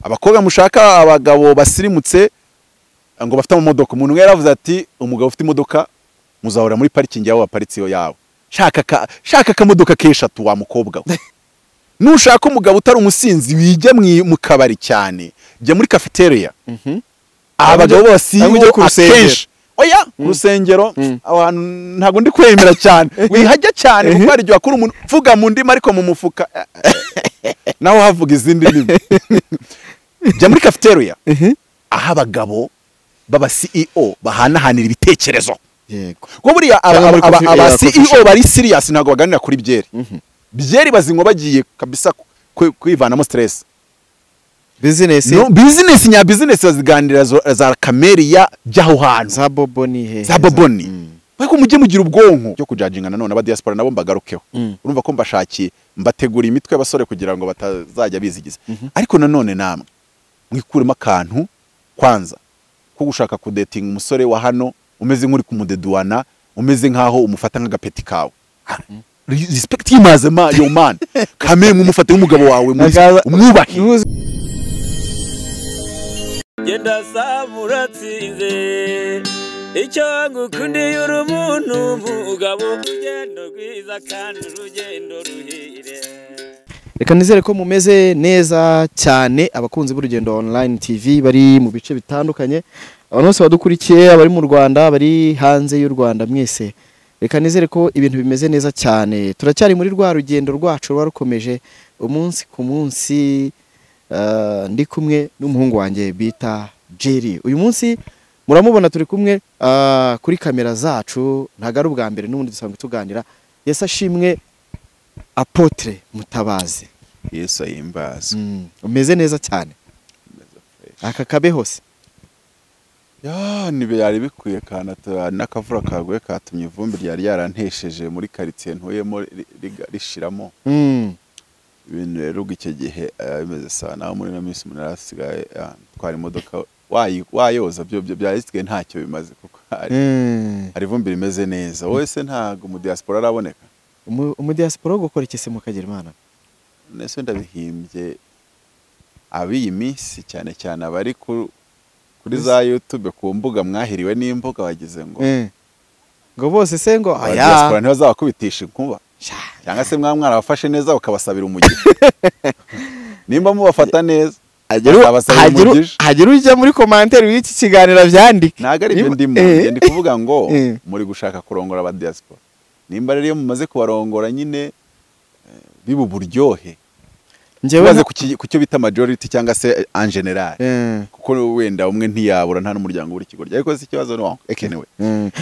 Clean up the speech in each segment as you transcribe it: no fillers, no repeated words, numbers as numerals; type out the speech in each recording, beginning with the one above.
abakobwa mushaka abagabo basirimutse ngo bafite amamodoka. Umuntu umwe yaravuze ati umugabo ufite imodoka muzahora muri parikingi yawe waparitse yawe. Shaka akamodoka keshatu wa mukobwa we. Nushaka umugabo utari umusinzi wijya mu kabari cyane, jya muri cafeteria. Abagabo bose akenshi oya urusengero abantu ntago ndi kwemera cyane wihajya cyane kuko ari akuru umuntu vuga mu ndimi ariko mu mufuka naho havuga izindi ndimi. Jya muri cafeteria aho abagabo baba CEO bahanahanira ibitekerezo. Yego ko buriya aba CEO bari serious ntago baganira kuri byeri. Byeri bazinywa bagiye kabisa kwivanamo stress. Business nya business baziganira za kameriya byaho hantu za boboni he za boboni. Bako mujye mugira ubwonko cyo kujajinga nanone aba diaspora nabo mbagarukeho. Urumva ko mbashakiye mbategura imitwe y'abasore kugira ngo batazajya bizigiza. Ariko nanone namwe mwikuremo akantu kwanza ko gushaka kudating umusore wa hano umeze nk'uri kumudeduana, umeze nkaho umufata nk'agapeti kawe. Respect him as a man, your man. Kame mumufate nk'umugabo wawe umwubahe. Genda samuratsinze icyo ngukundiye uri umuntu mugabo ugendo rwiza kandi urugendo ruhire. Reka nizere ko mumeze neza cyane abakunzi b'urugendo online TV bari mu bice bitandukanye, abantu bose badukurikiye abari mu Rwanda bari hanze y'u Rwanda mwese. Reka nizere ko ibintu bimeze neza cyane. Turacyari muri rwa rugendo rwacu rwarukomeje umunsi ku munsi. Ndi kumwe n'umuhungu wanjye bita Jerry. Uyu munsi muramubona turi kumwe kuri kamera zacu, ntago ari ubwa mbere n'ubundi dusanzwe tuganira. Yesu ashimwe Apotre Mutabazi. Yesu ayimbaza. Umeze neza cyane. Aka kabe hose. Nibe yari bikwiye kana nakavura kagwe katumye ivumbi ryari yarantesheje muri quartier ntuyemo rishiramo. Ibintu rero icyo gihe bimeze sana muri na minsi umuntu arasigaye twari imodoka wayoza byo byarisigaye ntacyo bimaze kuko hari ivumbi rimeze neza. Wese ntago mu diaspora araboneka. Mu diaspora gukora ikise mu kagira Imana. Nese ndabihimbye abiyi minsi cyane cyane abari kuri za YouTube ku mbuga mwahiriwe n'imbuga wagize ngo bose se ngo aya diaspora ntibazabakubitisha inkuba cyangwa se mwarabafashe neza ukabasabira umugisha. Nimba mubafata neza hagira ujya muri commentaire w'iki kiganiro byandika. Naga ari byo ndimo ndi kuvuga ngo muri gushaka kurongora aba diaspora. Nimba rero mumaze kubarongora nyine bibu buryohe. Njewe kucyo bita majority cyangwa se en general. Kuko wenda umwe ntiyabura nta n'umuryango uri kigorya. Ariko si kibazo no ekenewe.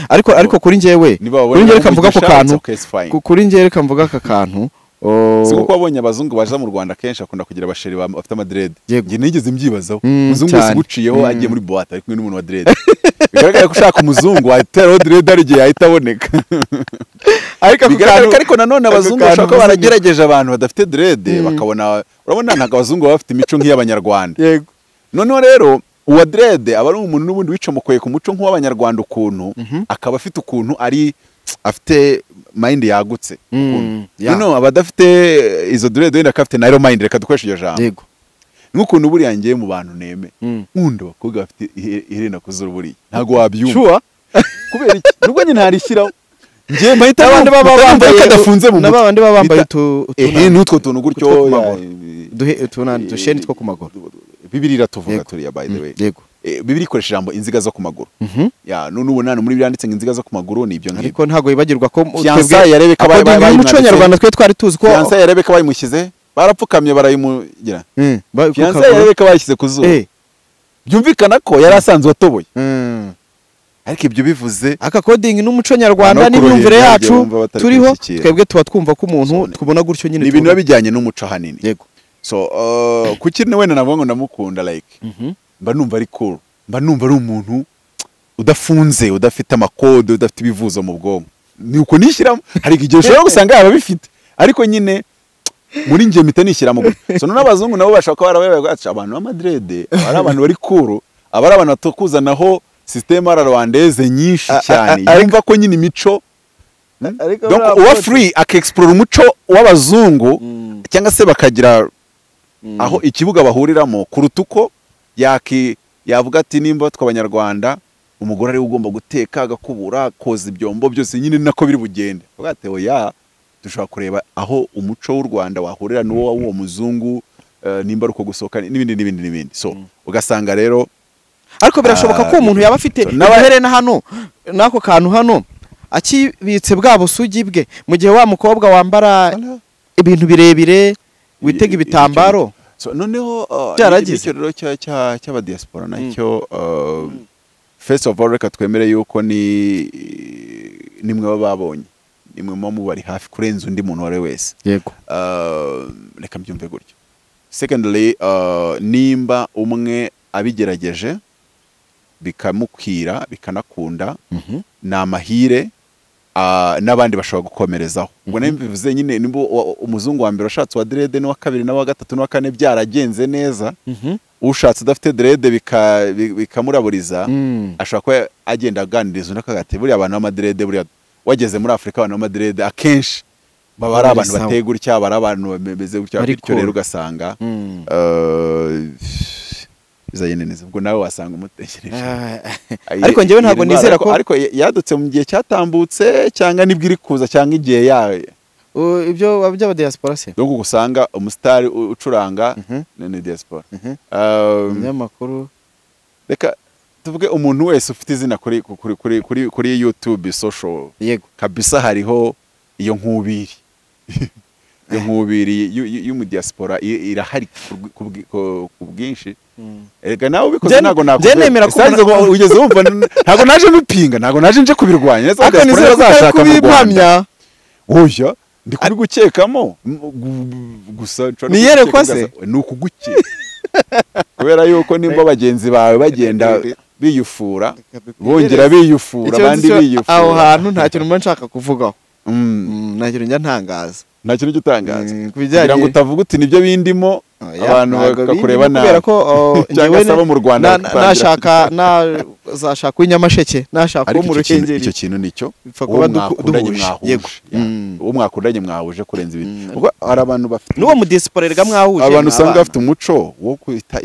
Ariko kuri njyewe reka mvuga ko kantu kuri njyewe reka mvuga aka kantu. Siko ko abonye abazungu baje mu Rwanda kenshi akunda kugira abasheri bafite amadred. Nge nigeze mbyibazaho. Umuzungu siguciyeho agiye muri boîte ariko n'umuntu wa dread. Bigaragara ko ushaka umuzungu atero dread arigiye ahita aboneka. Ariko nanone abazungu bashaka baragerageje abantu badafite dread bakabona urabona ntago abazungu bafite imico nk'iy'Abanyarwanda. Yego. Noneho rero uwa dread aba ari umuntu n'ubundi wicomokoye ku muco nk'uw'Abanyarwanda ukuntu akaba afite ukuntu ari afite mind yagutse. Noneho abadafite izo dread wenda kafite nairo mind reka dukoresha iyo jambo. Yego. Nk'ukuntu buri yangiye mu bantu neme nkunda bakobwa bafite iherena kuzuru buri ntago wabyumva. Sure. Kubera iki nubwo nyine harishyiraho ngiye mpahita abandi baba bambaye kadafunze mu n'abandi baba bambaye n'utwo tuntu gutyo dusheni two ku maguru. Bibiri iratuvuga turi by the way. Yego. Bibiri ikoresha ijambo inziga zo ku maguru. N'ubunana muri byanditse inziga zo ku maguru nibyo ngibyo. Ariko ntago yibagirwa ko twebwe yarebeka bayi umuco nyarwanda twe twari tuzi ko fiancé yarebeka bayimushyize barapfukamye barayimugira. Fiancé yarebeka bayishyize ku zuba. Byumvikana ko yari asanzwe atoboye. Ariko ibyo bivuze aka coding n'umuco nyarwanda n'imyumvire yacu turiho twebwe tuba twumva ko umuntu twubona gutyo nyine ibintu bijyanye n'umuco hanini. Yego. So kuki wenda navuga ngo ndamukunda like mba numva ari cool, mba numva ari umuntu udafunze udafite amakode udafite ibivuzo mu bwonko. Ni uko nishyiramo hari igihe ushobora gusanga yaba bifite ariko nyine muri ngiye mpita nishyiramo. So n'abazungu nabo bashaka barabaye abantu b'amadrede ari abantu bari cool, abari abantu batukuzanaho système rwandeze nyinshi cyane yumva ko nyine imico donc uwa free akexplore umuco w'abazungu cyangwa se bakagira aho ikibuga bahuriramo kuruta uko yavuga ati nimba tw'Abanyarwanda umugore ari ugomba guteka agakubura koza ibyombo byose nyine nako biri bugende bwatewe dushobora kureba aho umuco w'u Rwanda wahurira n'uwo muzungu nimba uko gusohoka n'ibindi so ugasanga rero ariko birashoboka ko umuntu yaba afite iherena hano nako kantu hano akibitse bwa busugi bwe mu gihe wa mukobwa wambara ibintu birebire witega ibitambaro so noneho cyaragize rero cy'aba diaspora nacyo first of all reka twemere yuko nimwe babonye nimwe mu bari hafi kurenza undi muntu wari wese yego reka mbyumve gutyo secondly nimba umwe abigerageje bikamukwira bikanakunda namahire n'abandi bashobora gukomerezaho ubwo nembivuze nyine nimba umuzungu wa mbere washatse wa dread n'uwa kabiri n'uwa gatatu n'uwa kane byaragenze neza ushatse udafite dread bikamuraburiza ashobora kuba agenda aganiriza undi akagati buriya abantu b'amadread buriya wageze muri Afrika abantu b'amadread akenshi baba ari abantu bateye gutya bari abantu bameze gutya bityo rero ugasanga bizagenda neza ubwo nawe wasanga umutekereje ariko njyewe ntabwo nizera ko ariko yadutse mu gihe cyatambutse cyangwa nibwo iri kuza cyangwa igihe yawe ibyo by'aba diaspora se donc gusanga umustar ucuranga ni diaspora Makuru reka tuvuge umuntu wese ufite izina kuri YouTube social yego kabisa hariho iyo nkubiri iyo nkubiri y'umu diaspora irahari ku bwinshi erega nawe ubikoze ntago nakubyemera ko ugeze wumva ntago naje mupinga ntago naje nje kubirwanya neza diaspora azashaka mu Rwanda oya ndi kubigukekamo gusa niyerekwa se ni ukugukeka kubera yuko nimba bagenzi bawe bagenda biyufura bongera biyufura abandi biyufura aho hantu nta kintu mba nshaka kuvugaho nta kintu njya ntangaza nta kintu gitangaza kugira ngo utavuga uti nibyo bindimo abantu bakakureba nabi kubera ko njyewe mu Rwanda nazashaka w'inyamasheke nashaka wo mu Ruhengeri icyo kintu nicyo uwo mwakundanye mwahuje kurenza ibindi ubwo hari abantu bafite n'uwo mu diaspora rega mwahuje abantu usanga bafite umuco wo kwita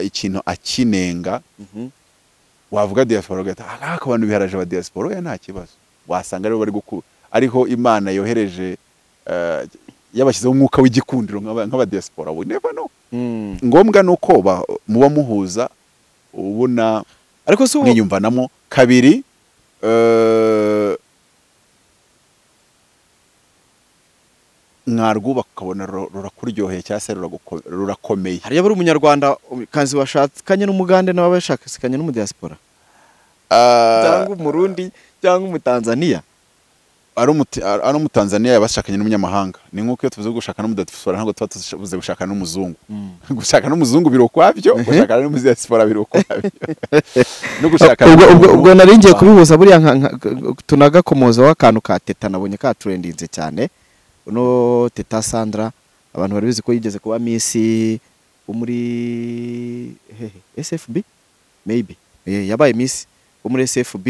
ikintu akinenga wavuga diaspora gata abantu biharaje aba diaspora ya nta kibazo wasanga rero bari ariho Imana yohereje yabashyizeho umwuka w'igikundiro nk'aba diaspora we never know ngombwa nuko muba muhuza ubona ariko se mwiyumvanamo kabiri mwarwubaka ukabona rurakuryoheye cyangwa se rurakomeye hariya buri umunyarwanda kazi washakanye n'umugande nawe bashakanye n'umudiaspora cyangwa umurundi cyangwa umutanzania ari umutanzania yabashakanye n'umunyamahanga ni nk'uko iyo tuvuze gushaka n'umudiaspora ntabwo tuba tuvuze gushaka n'umuzungu gushaka n'umuzungu biro kwabyo gushaka n'umudiaspora biro kwabyo no gushaka ubwo naringiye kubihuza buriya tunagakomozaho akantu ka Teta nabonye ka trendinze cyane uno Teta Sandra abantu bari bizi ko yigeze kuba Miss wo muri SFB maybe yabaye Miss wo muri SFB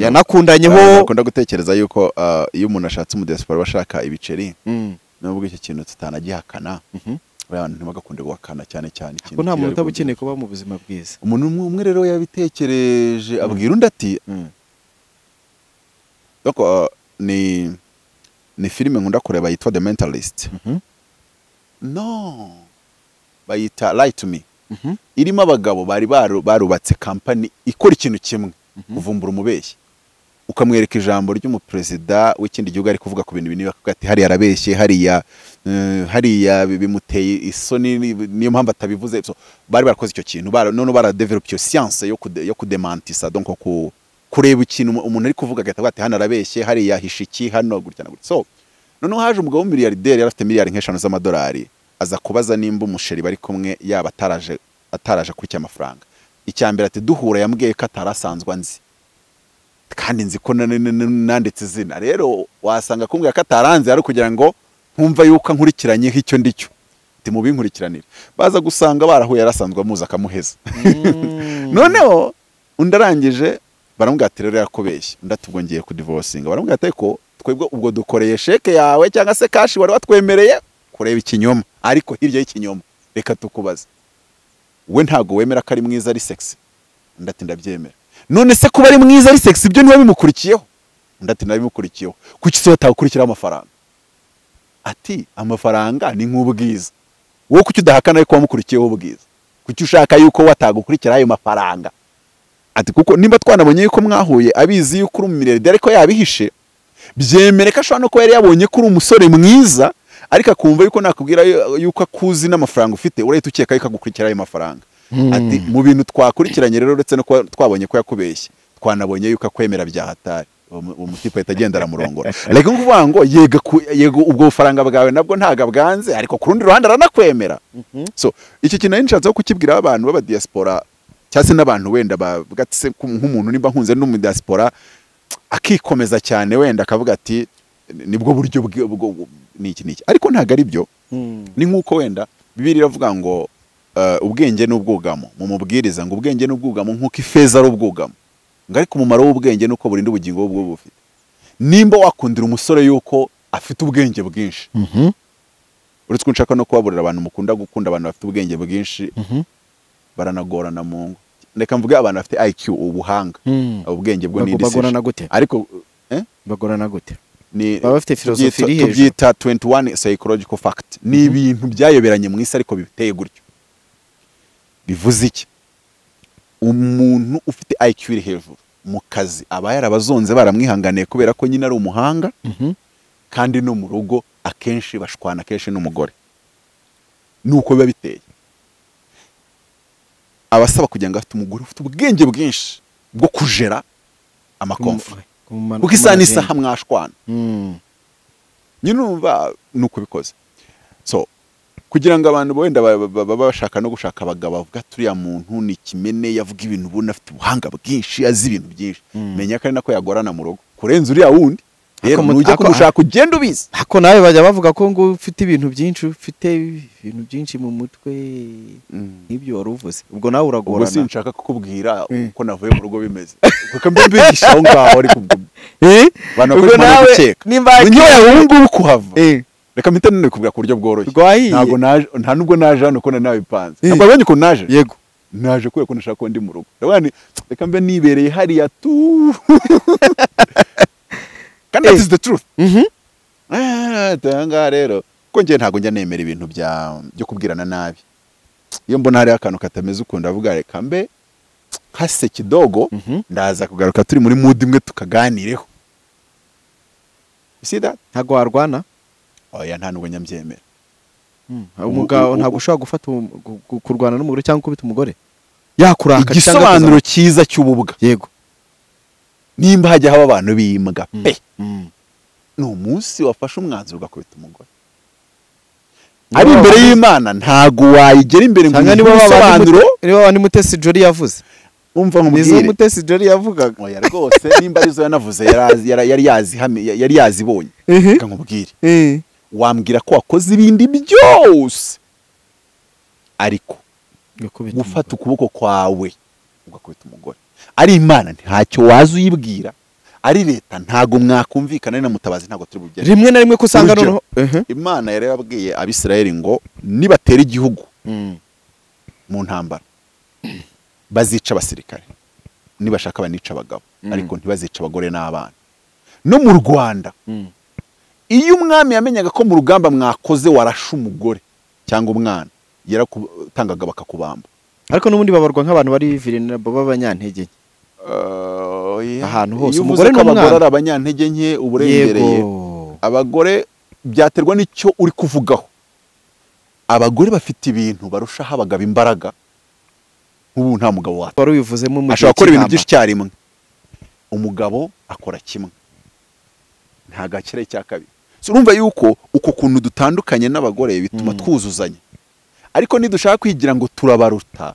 yanakundanyeho akunda gutekereza yuko iyo umuntu ashatse mu diaspora bashaka ibiceri nubwo iki kintu tutanagihakana abantu ntibagakunde guhakana cyane ikintu ko nta muntu utabukeneye kuba mu buzima bwiza umuntu umwe rero yabitekereje abwira undi ati doko ni filime nkunda kureba yitwa The Mentalist no bayita Lie to Me irimo abagabo bari barubatse company ikora ikintu kimwe kuvumbura umubeshyi ukamwereka ijambo ry'umuperezida w'ikindi gihugu ari kuvuga ku bintu binini bakavuga ati hari arabeshye hariya bimuteye isoni niyo mpamvu atabivuze bari barakoze icyo kintu none baradevelop iyo science yo kudemantisa donc kureba ikintu umuntu ari kuvuga agahita ati hano arabeshye hariya hishiki hano gutya na gutya so none haje umugabo w'umiliyarderi yari afite miliyari nk'eshanu z'amadolari aza kubaza nimba umusheri bari kumwe yaba ataraje kuri cy'amafaranga icyambere ati duhura yambwiye ko atarasanzwe nzi kandi nzi ko nanditse izina rero wasanga kumbwira ko ataranze ari kugira ngo nkumva yuko nkurikiranye nk'icyo ndicyo ati mu binkurikiranire baza gusanga barahuye yarasanzwe amuza akamuheza noneho undi arangije baramubwira ati rero yakubeshye undi ati ubwo ngiye kudivorcinga baramubwira ati ko twebwe ubwo dukoreye sheke yawe cyangwa se kashi wari watwemereye kureba ikinyoma ariko hirya y'ikinyoma reka tukubaze we ntago wemera ko ari mwiza ari sexy ndati ndabyemera none se kuba ari mwiza ari sexy ibyo niwe bimukurikiyeho ndati nabimukurikiyeho kuki se watagukurikira amafaranga ati amafaranga ni nk'ubwiza wowe kuki udahakana yuko wamukurikiyeho ubwiza kuki ushaka yuko watagukurikira ayo mafaranga ati kuko nimba twanabonye yuko mwahuye abizi yuko uri umumiliyarderi ariko yabihishe byemere ko ashobora no kuba yari yabonye ko uri umusore mwiza ariko akumva yuko nakubwira yuko akuzi n'amafaranga ufite urahita ukeka yuko agukurikira ayo mafaranga ati mu bintu twakurikiranye rero uretse no twabonye ko yakubeshye twanabonye yuko akwemera byahatari umutipe ahita agenda aramurongora reka nguvuga ngo yego ubwo bufaranga bwawe nabwo ntaga bwanze ariko ku rundi ruhande aranakwemera so iki kintu nari nshatse kukibwira abantu baba diaspora cyangwa se n'abantu wenda bagatse nk'umuntu nimba nkunze no mu diaspora akikomeza cyane wenda akavuga ati nibwo buryo niki ariko ntago ari byo ni nk'uko wenda Bibiliya iravuga ngo ubwenge n'ubwugamo mu mubwiriza ngo ubwenge n'ubwugamo nk'uko ifeza ari ubwugamo ngo ariko umumaro w'ubwenge nuko burinda ubugingo bwo bufite nimba wakundira umusore yuko afite ubwenge bwinshi uretse ko nshaka no kubaburira abantu mukunda gukunda abantu bafite ubwenge bwinshi baranagorana mu ngo reka mvuge abantu bafite IQ ubuhanga ubwenge bwo ni bagorana gute ariko bagorana gute ni baba bafite filosofi iri hejuru tubyita 21 psychological fact ni ibintu byayoberanye mu isi ariko biteye gutyo bivuze iki umuntu ufite IQ iri hejuru mu kazi aba yarabazonze baramwihanganiye kubera ko nyine ari umuhanga kandi no mu rugo akenshi bashwana kenshi n'umugore nuko biba biteye abasaba kugira ngo afite umugore ufite ubwenge bwinshi bwo kujera amakonflikt kuko isaha mwashwana nyine umva nuko bikoze so kugira ngo abantu wenda baba bashaka no gushaka abagabo bavuga turiya muntu ni kimene yavuga ibintu ubona afite ubuhanga bwinshi azi ibintu byinshi menya ko ari nako yagorana mu rugo kurenza uriya wundi rero nujya kumushaka ugenda ubizi ako nawe bajya bavuga ko ngo ufite ibintu byinshi ufite ibintu byinshi mu mutwe nk'ibyo wari uvuze ubwo nawe uragorana ubwo sinshaka kukubwira uko navuye mu rugo bimeze kuko mbigisha aho ngaho ariko ubwo nawe nimba ngubu kuhava reka mpita none kubwira ku buryo bworoshye ntago naje nta nubwo naje hano ko nabipanze ntabwo abonye ko naje yego naje kubera ko nashaka ko ndi mu rugo reka mbe nibereye hariya tu kandi that is the truth tanga rero ko ngiye ntago njya nemera ibintu byo kubwirana nabi iyo mbona hari akantu katameze ukunda avuga reka mbe hase kidogo ndaza kugaruka turi muri mood imwe tukaganireho see that ntago warwana oya nta nubwo nyambyemera umugabo ntago ushobora gufata kurwana n'umugore cyangwa kubita umugore yakuraka igisobanuro cyiza cy'ububwa yego nimba hajya haba abantu bimbwa pe ni umunsi wafashe umwanzuro ugakubita umugore ari imbere y'Imana ntago wayigera imbere ngo usobanuro niba wandi Mutesi Jolly yavuze umva nkubwire nizo Mutesi Jolly yavugaga oya rwose nimba arizo yanavuze yari yazibonye reka nkubwire wambwira ko wakoze ibindi byose ariko gufata ukuboko kwawe ugakubita umugore ari Imana ntacyo waza uyibwira ari leta ntago mwakumvikana na Mutabazi ntago turi bugere rimwe na rimwe kusanga noneho Imana yari yabwiye Abisirayeli ngo nibatera igihugu mu ntambara bazica abasirikare nibashaka banica abagabo ariko ntibazica abagore n'abana no mu Rwanda iyo umwami yamenyaga ko mu rugamba mwakoze warasha umugore cyangwa umwana yarakutangaga bakakubamba ariko n'ubundi babarwa nk'abantu bari vulnerable b'abanyantege ahantu hose umugore n'umwana ari abanyantege nke uburengereye abagore byaterwa n'icyo uri kuvugaho abagore bafite ibintu barushaho abagabo imbaraga nk'ubu nta mugabo wata wari ubivuzemo mu ashobora gukora ibintu byinshi cyarimwe umugabo akora kimwe nta gakire cya kabiri urumva yuko uko kuntu dutandukanye n'abagore bituma twuzuzanya ariko nidushaka kwigira ngo turabaruta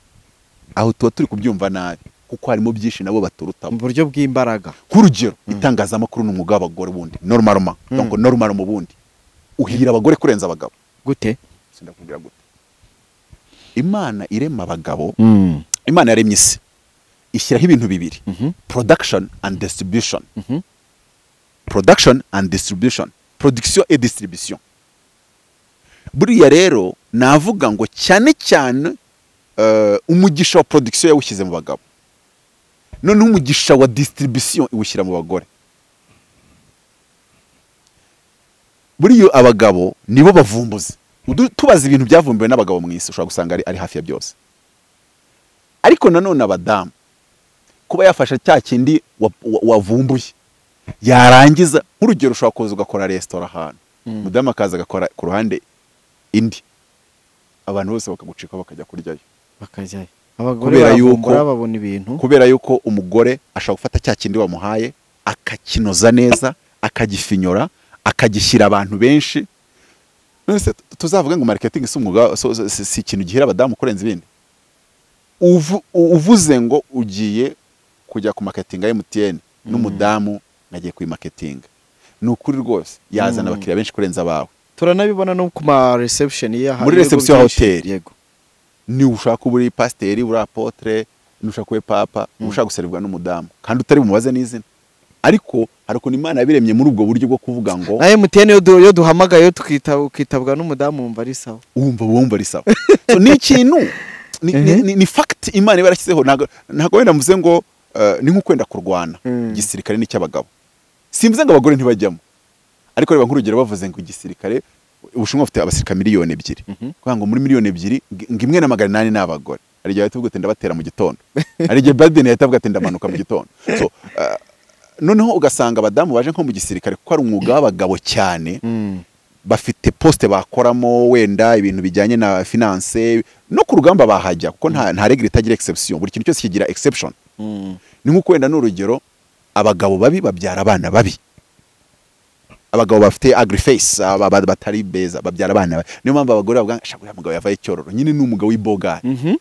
aho tuba turi kubyumva nabi kuko harimo byinshi nabo baturuta mu buryo bw'imbaraga nk'urugero itangazamakuru n'umwuga w'abagore bundi normalement donc normal mu bundi uhira abagore kurenza abagabo gute sindakubwira gute Imana irema abagabo Imana yaremye isi ishyiraho ibintu bibiri production and distribution production and distribution production et distribution buriya rero navuga ngo cyane cyane umugisha wa production yawushyize mu bagabo, none umugisha wa distribution iwushyira mu bagore. Buriyo abagabo nibo bavumbuzi, tubaza ibintu byavumbuwe n'abagabo mu isi ushobora gusanga ari hafi ya byose. Ariko nanone abadamu kuba yafasha cya kindi wavumbuye yarangiza, nk'urugero ushobora kuza ugakora restaurant ahantu, mudamu akaza agakora ku ruhande indi, abantu bose bakagucika bakajya kuryayo, bakajyayo. Abagore bavumbura babona ibintu, kubera yuko umugore ashaka gufata cya kindi wamuhaye akakinoza neza, akagifinyora, akagishyira abantu benshi. None tuzavuga ngo marketing si umwuga, si ikintu gihera abadamu kurenza ibindi. Uvuze ngo ugiye kujya ku marketing ya MTN n'umudamu nagiye ku marketing, ni ukuri rwose yazana abakiriya benshi kurenza abawe. Turanabibona no ku ma reception muri reception ya hotel. Yego, ni ushaka uburi pasiteri, uri apotre, ni ushaka we papa, ushaka guservwa n'umudamu kandi utari bumubaze n'izina. Ariko hariko Imana yabiremye muri ubwo buryo bwo kuvuga ngo na MTN yo duhamagaye ukitabwa n'umudamu wumva ari sawa, wumva ari sawa. So ni ikintu ni fact Imana ibarashyizeho. Ntago wenda mvuze ngo ni nko kwenda kurwana igisirikare n'icy'abagabo, simvuze ngo abagore ntibajyamo, ariko reba nk'urugero bavuze ngo igisirikare Ubushinwa bufite abasirikare miliyoni 2, kuvuga ngo muri miliyoni 2 ngimwe na 800 n'abagore. Ari gihe tuvuga ati ndabatera mu gitondo, ari gihe Biden yatavuga ati ndamanuka mu gitondo. So noneho ugasanga abadamu baje nko mu gisirikare kuko ari umwuga w'abagabo cyane, bafite poste bakoramo, wenda ibintu bijyanye na finance no ku rugamba bahajya, kuko nta regre itagira exception, buri kintu cyose kigira exception. Ni nko kwenda n'urugero abagabo babi babyara abana babi, abagabo bafite agri face, batari beza babyara abana. Niyo mpamvu abagore bavuga shaka umugabo yavaye cyororo, nyine ni umugabo w'ibogari.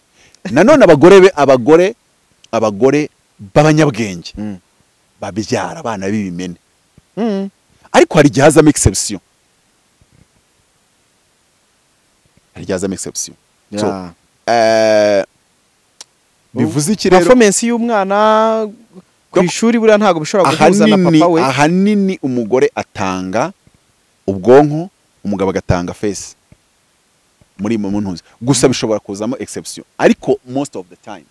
Nanone abagore b'abanyabwenge babyara abana b'ibimene. Ariko hari gihazamo exception, so bivuze iki rero performance y'umwana ku ishuri buriya ntago bishobora guhuza na papa we. Ahanini umugore atanga ubwonko, umugabo agatanga face muri mu ntuzi, gusa bishobora kuzamo exception, ariko most of the time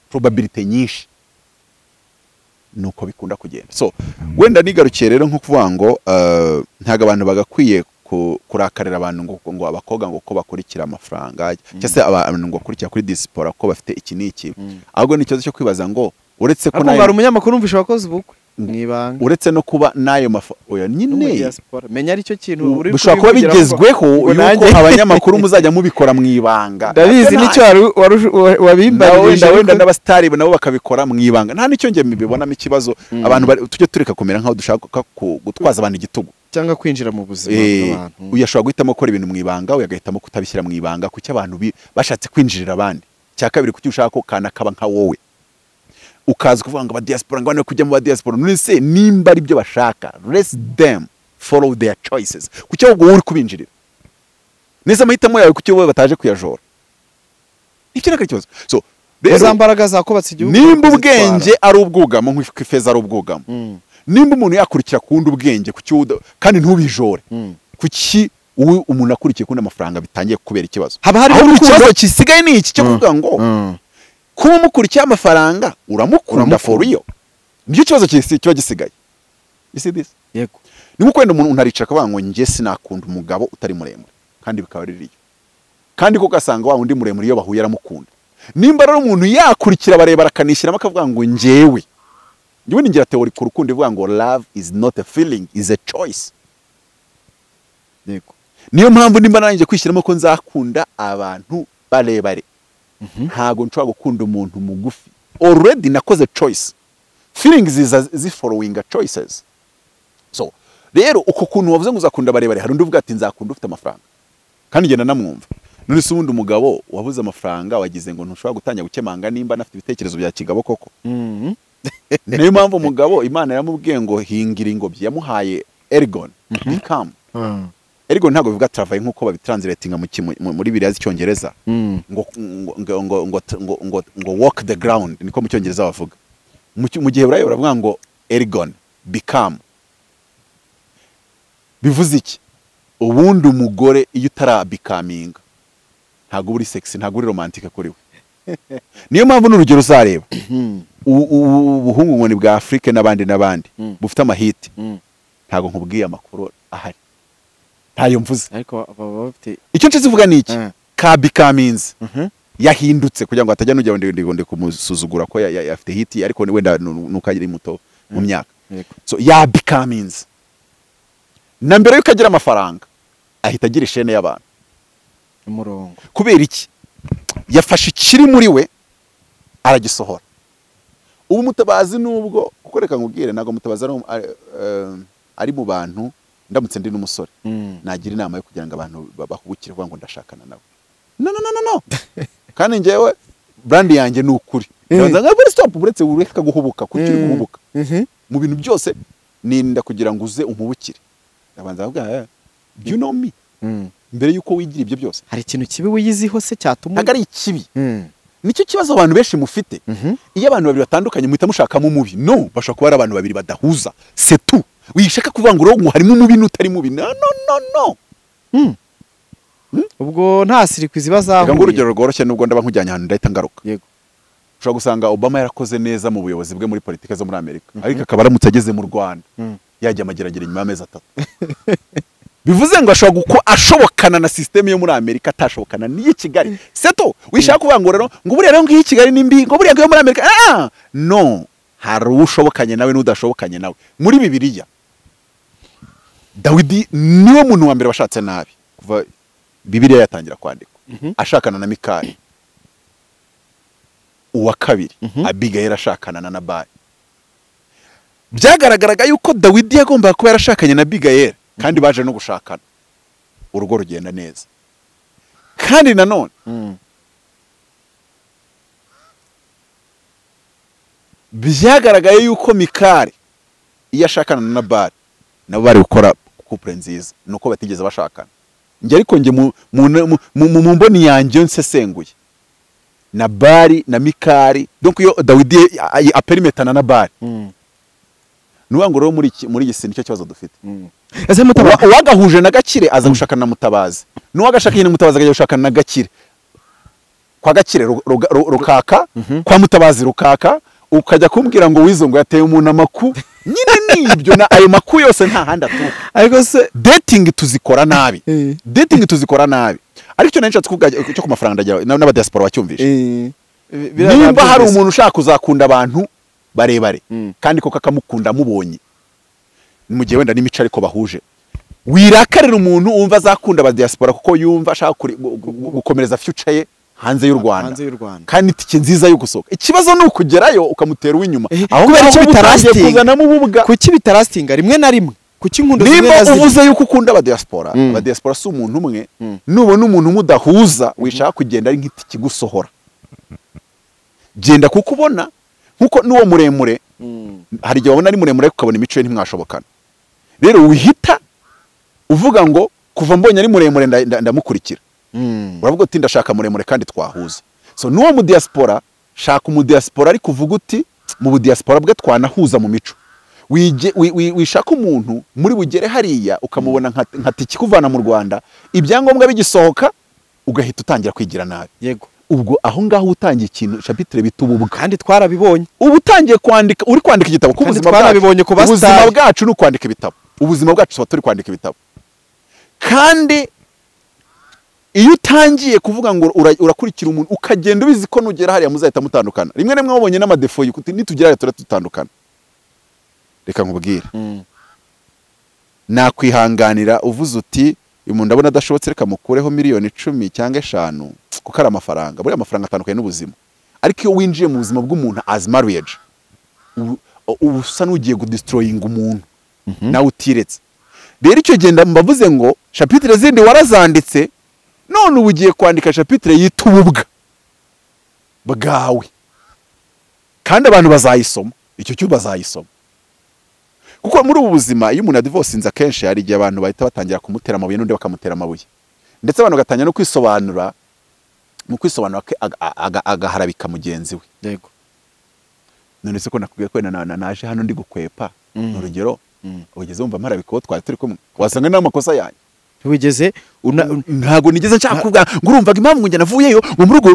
probability nyinshi nuko bikunda kugenda. So wenda nigarukiye rero nko kuvuga ngo ntago abantu bagakwiye kurakarira abantu ngo abakobwa ngo ko bakurikira amafaranga cyangwa se abantu ngo bakurikira kuri diaspora ko bafite iki n'iki, ahubwo ni ikibazo cyo kwibaza ngo uretse ko nayo umunyamakuru umvisha wakoze ubukwe mwibanga, uretse no kuba nayo oya nyine diaspora menya ari cyo kintu uri bishobora kuba bigezweho yuko abanyamakuru muzajya mubikora mwibanga. Ndabizi nicyo wabimbarije, wenda n'abastari nabo bakabikora mwibanga, nta nicyo nge mbibonamo ikibazo. Abantu tujye tureka kumera nkaho dushaka gutwaza abantu igitugu cyangwa kwinjira mu buzima bw'abantu. Uyashobora guhitamo gukora ibintu mwibanga, uyagahitamo kutabishyira mwibanga kuki abantu bashatse kwinjirira abandi. Cya kabiri kuki ushaka ko kana kaba nka wowe ukaza kuvuga ngo abadiaspora ngo bane kujya mu badiaspora, none nimba ari byo bashaka, let them follow their choices. Kuki ahubwo uri kubinjirira neza amahitamo yawe, kuki wowe bataje kuyajora? Iki naka kibazo. So uzambaraga zakubatse igihugu, nimba ubwenge ari ubwugamo nk'ifeza ari ubwugamo, nimba umuntu yakurikira kundi ubwenge kuki kandi ntubijore, kuki umuntu akurikiye kundi amafaranga bitangiye kubera ikibazo. Haba hari ikibazo kisigaye ni iki cyo kuvuga ngo kuba mukurikiye amafaranga uramukunda for real, niyo kibazo kiba gisigaye. You see this? Yego, ni nko wenda umuntu aricara akavuga ngo nge sinakunda umugabo utari muremure, kandi bikaba ririyo, kandi ko gasanga wa undi muremure iyo bahuye aramukunda. Nimba rero umuntu yakurikira bareba akanishyiramo akavuga ngo njyewe ningira teori ku rukundo ivuga ngo love is not a feeling, is a choice. Yego, niyo mpamvu nimba nanjye kwishyiramo ko nzakunda abantu barebare, ntago nshobora gukunda umuntu mugufi. Already nakoze choice, feelings zi following choices. So rero uko kuntu wavuze ngo uzakunda barebare, hari undi uvuga ati nzakunda ufite amafaranga, kandi ngenda namwumva. None se ubundi umugabo wabuze amafaranga wagize ngo ntushobora gutanya gukemanga nimba nafite ibitekerezo bya kigabo koko? Niyo mpamvu umugabo Imana yamubwiye ngo hingira ingobyi, yamuhaye Ergon become. Ergon ntago bivuga travail nkuko babitranslatinga muri Bibiliya z'icyongereza ngo walk the ground, niko mu cyongereza bavuga. Mu gihe burayo baravuga ngo Ergon become. Bivuze iki? Ubundi umugore iyo utarabikaminga ntago uri sexy ntago uri romantique kuri we niyo mpamvu n'urugero uzareba ubuhungu ngoni bwa Afrique n'abandi bufite amahiti ntago nkubwiye amakuru ahari ntayo mvuze ariko baba bafite icyo nshyize uvuga ni iki kabikaminzi yahindutse kugira ngo atajya nujya ndi kumusuzugura ko yafite hiti ariko wenda nukagiri muto mu myaka so yabikaminzi na mbere yuko agira amafaranga ahita agira ishene y'abantu umurongo kubera iki yafashe ikiri muri we aragisohora ubu Mutabazi nubwo kuko reka nkubwire nago Mutabazi ari mu bantu ndamutse ndi n'umusore nagira inama yo kugira ngo abantu bahubukire kuvuga ngo ndashakana nawe no kandi njyewe brand yanjye ni ukuri ndabanza ngaburi stop buretse ureka guhubuka kuki guhubuka mu bintu byose ninda kugira ngo uze umubukire ndabanza avuga you know me mbere yuko wigira ibyo byose hari ikintu kibi wiyiziho se cyatuma agari ikibi nicyo kibazo abantu benshi mufite iyo abantu babiri batandukanye muhita mushakamo umubi no bashaka kuba ari abantu babiri badahuza c'est tout wishaka kuvuga ngo harimo umubi n'utari mubi no ubwo nta sirikwizi bazahuye ngo urugero rworoshye nubwo ndaba nkujyanye ahantu ndahita ngaruka yego ushobora gusanga Obama yarakoze neza mu buyobozi bwe muri politike zo muri Amerika ariko akaba aramutse ageze mu Rwanda yajya amageragere nyuma y'amezi 3 bivuze ngo ashobokana na system yo muri Amerika atashobokana n'iyi Kigali seto wishaka kuvuga ngo rero ngo buriya ngiyi Kigali nimbi ngo buriya yo muri Amerika no hari ushobokanye nawe n'udashobokanye nawe muri Bibiliya Dawidi niwe muntu wa mbere washatse nabi kuva Bibiliya yatangira kwandikwa ashakana na Mikali uwa kabiri Abigail ashakana na Nabali byagaragaraga yuko Dawidi yagomba kuba yarashakanye na Abigail kandi baje no gushakana urugo rugenda neza kandi nanone byagaragaye yuko Mikali iyo ashakana na Nabali nabo bari gukora couple nziza nuko batigeze bashakana njye ariko njye mu mboni yanjye nsesenguye Nabali na Mikali donc yo Dawidi aperimetana na Nabali nuwa ngo rero muri gisi nicyo kibazo dufite ese Mutabazi wagahuje na Gakire aza gushakana na Mutabazi nuwa gashakanye na Mutabazi akajya gushakana na Gakire kwa Gakire rukaka kwa Mutabazi rukaka ukajya kumbwira ngo wizo ngo yateye umuntu amaku nyine nibyo na ayo maku yose nta handi atuka ariko se dating tuzikora nabi ariko cyo nanshatse kuvuga cyo ku mafaranga ndajya n'aba diaspora wacyumvishe nimba hari umuntu ushaka kuzakunda abantu barebare kandi koko akamukunda mubonye mu gihe wenda n'imico ariko bahuje wirakarira umuntu umva azakunda aba diaspora kuko yumva ashaka gukomereza future ye hanze y'u Rwanda kandi itike nziza yo gusohoka ikibazo ni ukugerayo ukamutera uw'inyuma aho kubera iki bitarastinga kuki bitarastinga rimwe na rimwe kuki inkundo zimwe niba uvuze yuko ukunda aba diaspora si umuntu umwe nubona umuntu mudahuza wishaka kugenda ari nk'itike gusohora genda kuko ubona nkuko nuwo muremure hari igihe wabona ari muremure ukabona imico ye ntimwashobokana rero wihita uvuga ngo kuva mbonye ari muremure ndamukurikira uravuga uti ndashaka muremure kandi twahuza so nuwo mu diaspora shaka mu diaspora ari kuvuga uti mu diaspora bwe twanahuza mu mico wishaka umuntu muri bugere hariya ukamubona nka tiki kuvana mu Rwanda ibyangombwa bigisohoka ugahita utangira kwigira nabi yego ubwo aho ngaho utangiye ikintu chapitre bitububwa kandi twarabibonye ubu utangiye kwandika uri kwandika igitabo ku buzima bwacu ubuzima bwacu no kwandika ibitabo ubuzima bwacu tuba turi kwandika ibitabo kandi iyo utangiye kuvuga ngo urakurikira umuntu ukagenda ubizi ko nugera hariya muzahita mutandukana rimwe rimwe wabonye n'amadefo yukuti nitugera hariya turatandukana reka nkubwire nakwihanganira uvuze uti umuntu ndabona adashobotse reka mukureho miliyoni 10 cyangwa 5 kuko ari amafaranga buri amafaranga atandukanye n'ubuzima ariko iyo winjiye mu buzima bw'umuntu as marriage usa n'ugiye gudestroyinga umuntu nawe utiretse rero icyo genda mbavuze ngo chapitre zindi warazanditse none ubu ugiye kwandika chapitre yitububwa bwawe kandi abantu bazayisoma icyo cyo bazayisoma kuko muri ubu buzima iyo umuntu adivorce akenshi hari igihe abantu bahita batangira kumutera amabuye n'undi bakamutera amabuye ndetse abantu gatangira no kwisobanura mu kwisobanura agaharabika mugenzi we yego none se ko nakubwiye ko naje hano ndi gukwepa urugero ugeze wumva mparabika wo twari turi kumwe wasanga n'amakosa yanyu wigeze ntago nigeze nshaka kuvuga ngo urumvaga impamvu ngo njye navuyeyo ngo mu rugo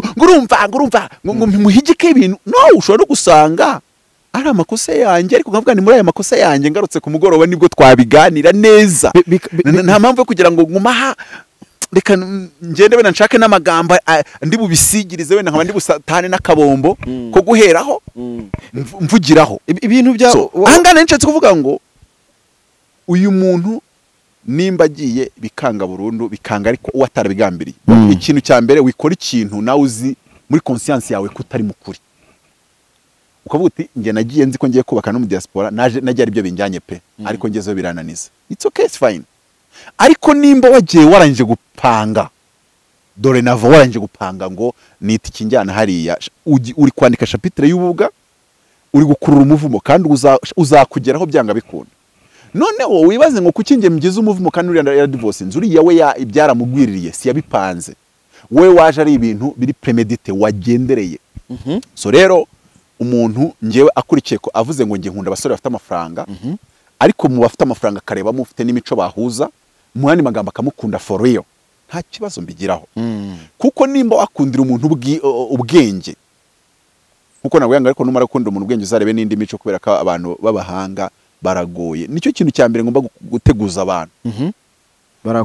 ngo muhigike ibintu no ushobora gusanga ari amakosa yanjye ariko nkavuga ni muri aya makosa yanjye ngarutse ku mugoroba nibwo twabiganira neza nta mpamvu yo kugira ngo ngumaha reka ngende wenda nshake n'amagambo ndi bubisigirize wenda nkaba ndi busatane n'akabombo ko guheraho mvugiraho ibintu bya ahangana nshatse kuvuga ngo uyu muntu nimba agiye bikanga burundu bikanga ariko uwo atarabigambiriye ikintu cya mbere wikora ikintu nawe uzi muri conscience yawe kutari mukuri ukavuga uti nge nagiye nzi ko ngiye kubaka no mu diaspora nagiye ari byo binjyanye pe ariko ngezeho birananiza it's okay it's fine ariko nimba wagiye warangije gupanga dore nava warangije gupanga ngo nita ikinjyana hariya uri kwandika chapitre y'ubuga uri gukurura umuvumo kandi uzakugeraho byanga bikunda noneho wibaze ngo kuki nge mgize umuvumo kandi uri ya divorce nzuri yawe ibyaramugwiririye si yabipanze we waje ari ibintu biri premedite wagendereye so rero umuntu ngewe akurikiye ko avuze ngo nge nkunda abasore bafite amafaranga ariko mu bafite amafaranga akareba mu ufite n'imico bahuza mu yandi magambo akamukunda for real nta kibazo mbigiraho kuko nimba wakundira umuntu ubwenge kuko nawe yanga ariko numara gukunda umuntu ubwenge uzarebe n'indi mico kubera ko abantu babahanga baragoye nicyo kintu cya mbere ngomba guteguza abantu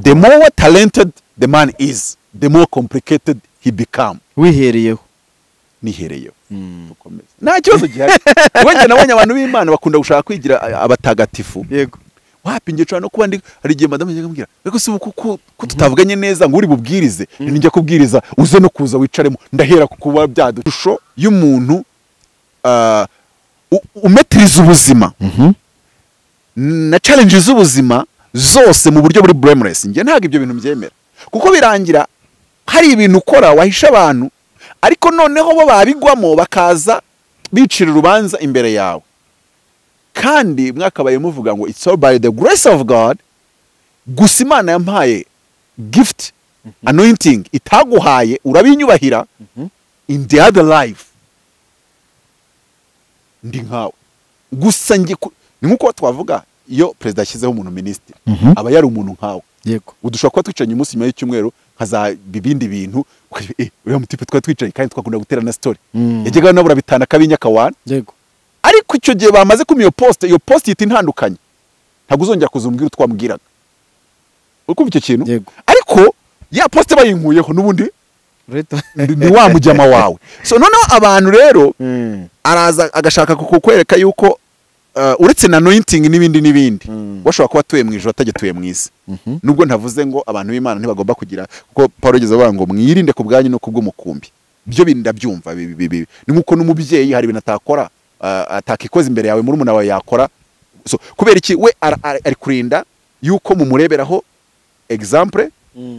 the more talented the man is the more complicated he become wihereyeho nihereyeho nta kibazo gihari wenge nabonye abantu b'Imana bakunda gushaka kwigira abatagatifu yego wapinge cyane no kuba ndi hari igihe madame yambwira ariko si ko tutavuganye neza ngo uri bubwirize njya kubwiriza uze no kuza wicaremo ndahera kuba byadusho y'umuntu umetriza ubuzima na challenge z'ubuzima zose mu buryo buri blameless nge ntago ibyo bintu byemera kuko birangira hari ibintu ukora wahisha abantu ariko noneho bo babigwamo bakaza bicira urubanza imbere yawe kandi mwakabaye muvuga ngo it's all by the grace of God gusa Imana yampaye gift anointing itaguhaye urabinyubahira in the other life ndi nkawe gusa nge ni nkuko twavuga iyo president ashyizeho umuntu ministre aba yari umuntu nkawe yego udushobora kuba twicanye umunsi nyuma y'icyumweru haza bibindi bintu uriya mutipe twa twicanye kandi twakunda gutera na story yajyaga nabura bitana kabinya kawana yego ariko icyo gihe bamaze kuma iyo post yita intandukanye ntabwo uzongera kuzumbwira utwambwiraga ukumva icyo kintu ariko ya post bayinkuyeho nubundi ni wa mujyama wawe so noneho abantu rero araza agashaka kukwereka yuko uretse na anointing n'ibindi washobora kuba tuye mu ijoro atagetuye mu isi nubwo ntavuze ngo abantu b'Imana ntibagomba kugira kuko Paul yageze avuga ngo mwirinde ku bwanyu no kubw'umukumbi byo bindabyumva ni nkuko n'umubyeyi hari ibintu atakora atakikoze imbere yawe muri umuna wawe yakora so kubera iki we ari kurinda yuko mumureberaho example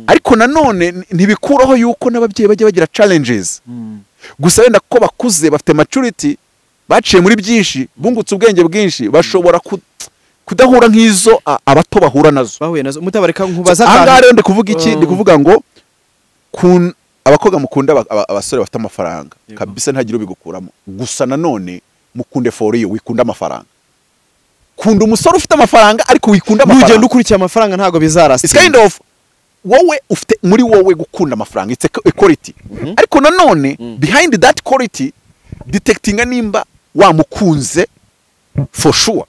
ariko nanone ntibikuraho yuko n'ababyeyi bajye bagira challenges gusa wenda ko bakuze bafite maturity baciye muri byinshi bungutse ubwenge bwinshi bashobora kudahura nk'izo abato bahura nazo bahuye nazo mutabareka nkubaza kandi rero ndikuvuga iki ndikuvuga ngo abakobwa mukunda abasore bafite amafaranga kabisa ntagire ubigukuramo gusa nanone mukunde for you wikunda amafaranga kunda umusore ufite amafaranga ariko wikunda amafaranga ugenda ukurikiye amafaranga ntago bizarasa it's kind of wowe ufite muri wowe gukunda amafaranga it's a quality ariko nanone behind that quality detectinga nimba wamukunze for sure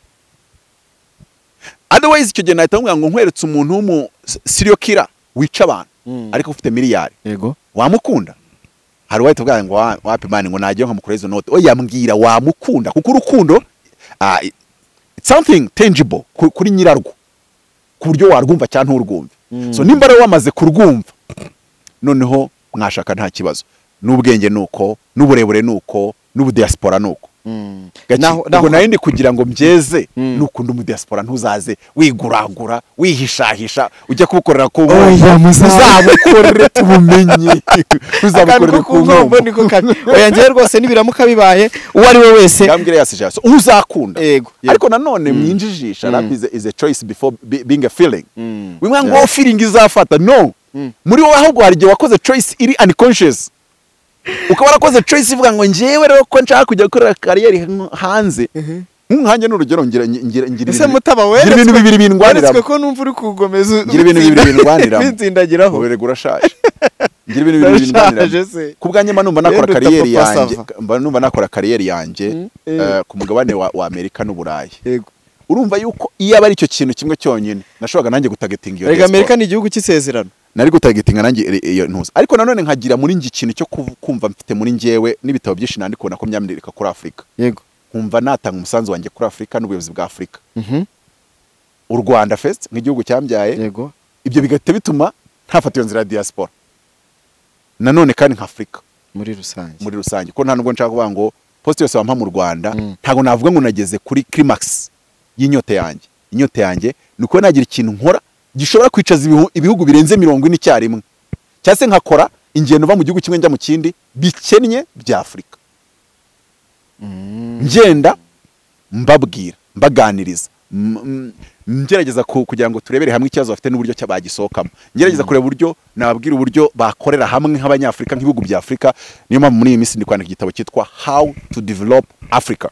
otherwise icyo gihe nahita ngo nkweretse umuntu w'umu serial killer wica abantu ariko ufite miliyari yego wamukunda hari wahita uvuga ngo wapi mani ngo nagiye nkamukora izo note oya mbwira wamukunda kuko urukundo it's something tangible kuri nyirarwo ku buryo warwumva cyane nturwumve so nimba rero wamaze kurwumva noneho mwashaka nta kibazo n'ubwenge nuko n'uburebure nuko n'ubudiaspora nuko naho nayindi kugira ngo mbyeze nukunda umudiaspora ntuzaze wiguragura wihishahisha ujya kubukorera ku uzabukorere tubumenye uzabukorere ku ngombo niko kabi oya ngiye rwose nibiramuka bibaye uwo ari we wese yambwire yasije uzakunda ariko nanone mwinjijisha rap is a choice before being a feeling wimwe ngo feeling izafata no muri wowe ahubwo hari gihe wakoze choice iri unconscious ukaba warakoze choice ivuga ngo njewe rero ko nshaka kujya gukorera career hanze nkanjye n'urugero ngira ese mutaba ngira ibintu bibiri bindwanira weretswe ko numva uri kugomeza ngira ibintu bibiri bindwanira bitsindagiraho urego urashaje ngira ibintu bibiri bindwanira kubwanye numva nakora kariyeri yanjye numva nakora kariyeri yanjye ku mugabane wa Amerika n'Uburayi yego urumva yuko iyo aba ari cyo kintu kimwe cyonyine nashoboraga nanjye gutagetinga iyo Reka Amerika ni igihugu cy'isezerano nari gutagetinga nanjye iyo ntuza ariko nanone nkagira muri ngi ikintu cyo kumva mfite muri njyewe n'ibitabo byinshi nandi kubona ko myamwereka kuri Afrika yego nkumva natanga umusanzu wanjye kuri Afrika n'ubuyobozi bwa Afrika u Rwanda first nk'igihugu cyambyaye yego ibyo bigahita bituma ntafata iyo nzira ya diaspora nanone kandi nka Afrika muri rusange ko nta nubwo nshaka kuvuga ngo poste yose wampa mu Rwanda ntago navuga ngo nageze kuri climax y'inyota yanjye nuko nagira ikintu nkora gishobora kwicaza ibihugu birenze 40 icyarimwe cyase nkakora ingendo va mu gihugu kimwe njya mu kindi bikennye bya Afrika ngenda mbabwira mbaganiriza ngerageza kugira ngo turebere hamwe ikibazo bafite n'uburyo cyabagisohokamo ngerageza kureba uburyo nababwira uburyo bakorera hamwe nk'abanyafrika nk'ibihugu bya Afrika niyo mpamvu muri iyi minsi ndi kwandika igitabo cyitwa How to Develop Africa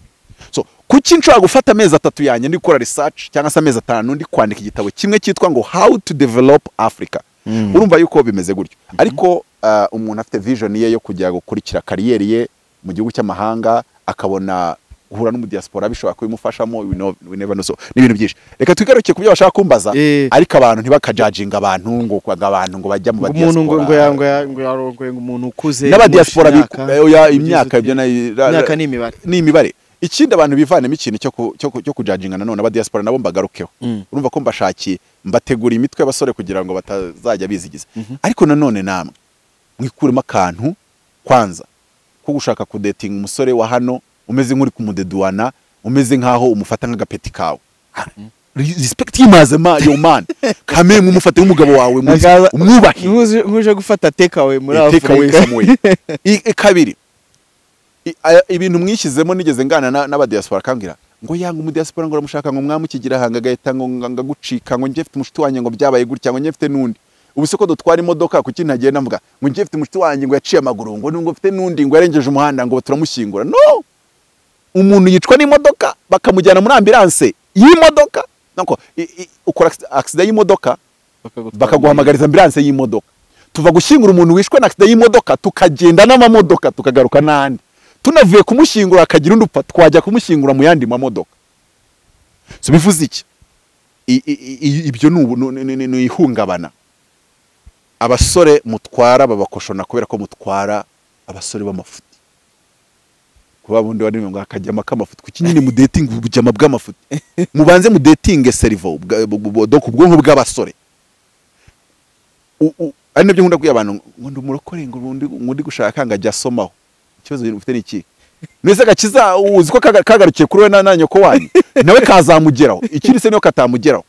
so kuki nshobora gufata amezi 3 yanjye ndi gukora research cyangwa se amezi 5 ndi kwandika igitabo kimwe cyitwa ngo How to Develop Africa urumva yuko bimeze gutyo ariko umuntu afite vision ye yo kujya gukurikira kariyeri ye mu gihugu cy'amahanga akabona guhura n'umudiaspora bishobora kubimufashamo we never know so n'ibintu byinshi reka twigaruke ku byo bashaka kumbaza ariko abantu ntibakajudginga abantu ngo bajya mu diaspora ngo yarongoye umuntu ukuze n'abadiaspora imyaka ibyo n'imibare ikindi abantu bivanemo ikintu cyo kujudginga nanone abadiaspora nabo mbagarukeho urumva ko mbashakiye mbategura imitwe y'abasore kugira ngo batazajya bizigiza ariko nanone namwe mwikuremo akantu kwanza ko gushaka kudating umusore wa hano umeze nk'uri kumudeduana umeze nkaho umufata nk'agapeti kawe respect y'imazema yo man kame mumufate nk'umugabo wawe umwubahe nkuje gufata takeaway muri Afrika kabiri ibintu mwishyizemo nigeze ngana n'abadiaspora kambwira ngo yanga umudiaspora ngo ramushaka ngo mwamukigira hanga gahita ngo ngagucika ngo njye mfite umushiti wanjye ngo byabaye gutya ngo njye mfite nundi ubusoko dutwara imodoka kuki ntagenda mvuga ngo njye mfite umushiti wanjye ngo yaciye amaguru ngo ngo mfite nundi ngo yarengeje umuhanda ngo turamushyingura no umuntu yicwa n'imodoka bakamujyana muri ambulance y'imodoka nako ukora accident y'imodoka bakaguhamagariza ambulance y'imodoka tuva gushyingura umuntu wishwe na accident y'imodoka tukagenda n'amamodoka tukagaruka nandi tunavuye kumushyingura akagira undupfa twajya kumushyingura mu yandi mamodoka so bivuze iki ibyo ni ihungabana abasore mutwara babakoshona kubera ko mutwara abasore b'amafuti kuba bundi wari ngo akajyama k'amafuti kuki nyine mu dating ubujyama bw'amafuti mubanze mu dating cerveau donc ubwonko bw'abasore ari nabyo nkunda kuya abantu ngo ndumurokore ngo ndi gushaka ngajya somaho ikibazo ufite niki nese gakiza uzi ko kagarukiye kuri we na nyoko wanyu nawe kazamugeraho ikindi se niyo katamugeraho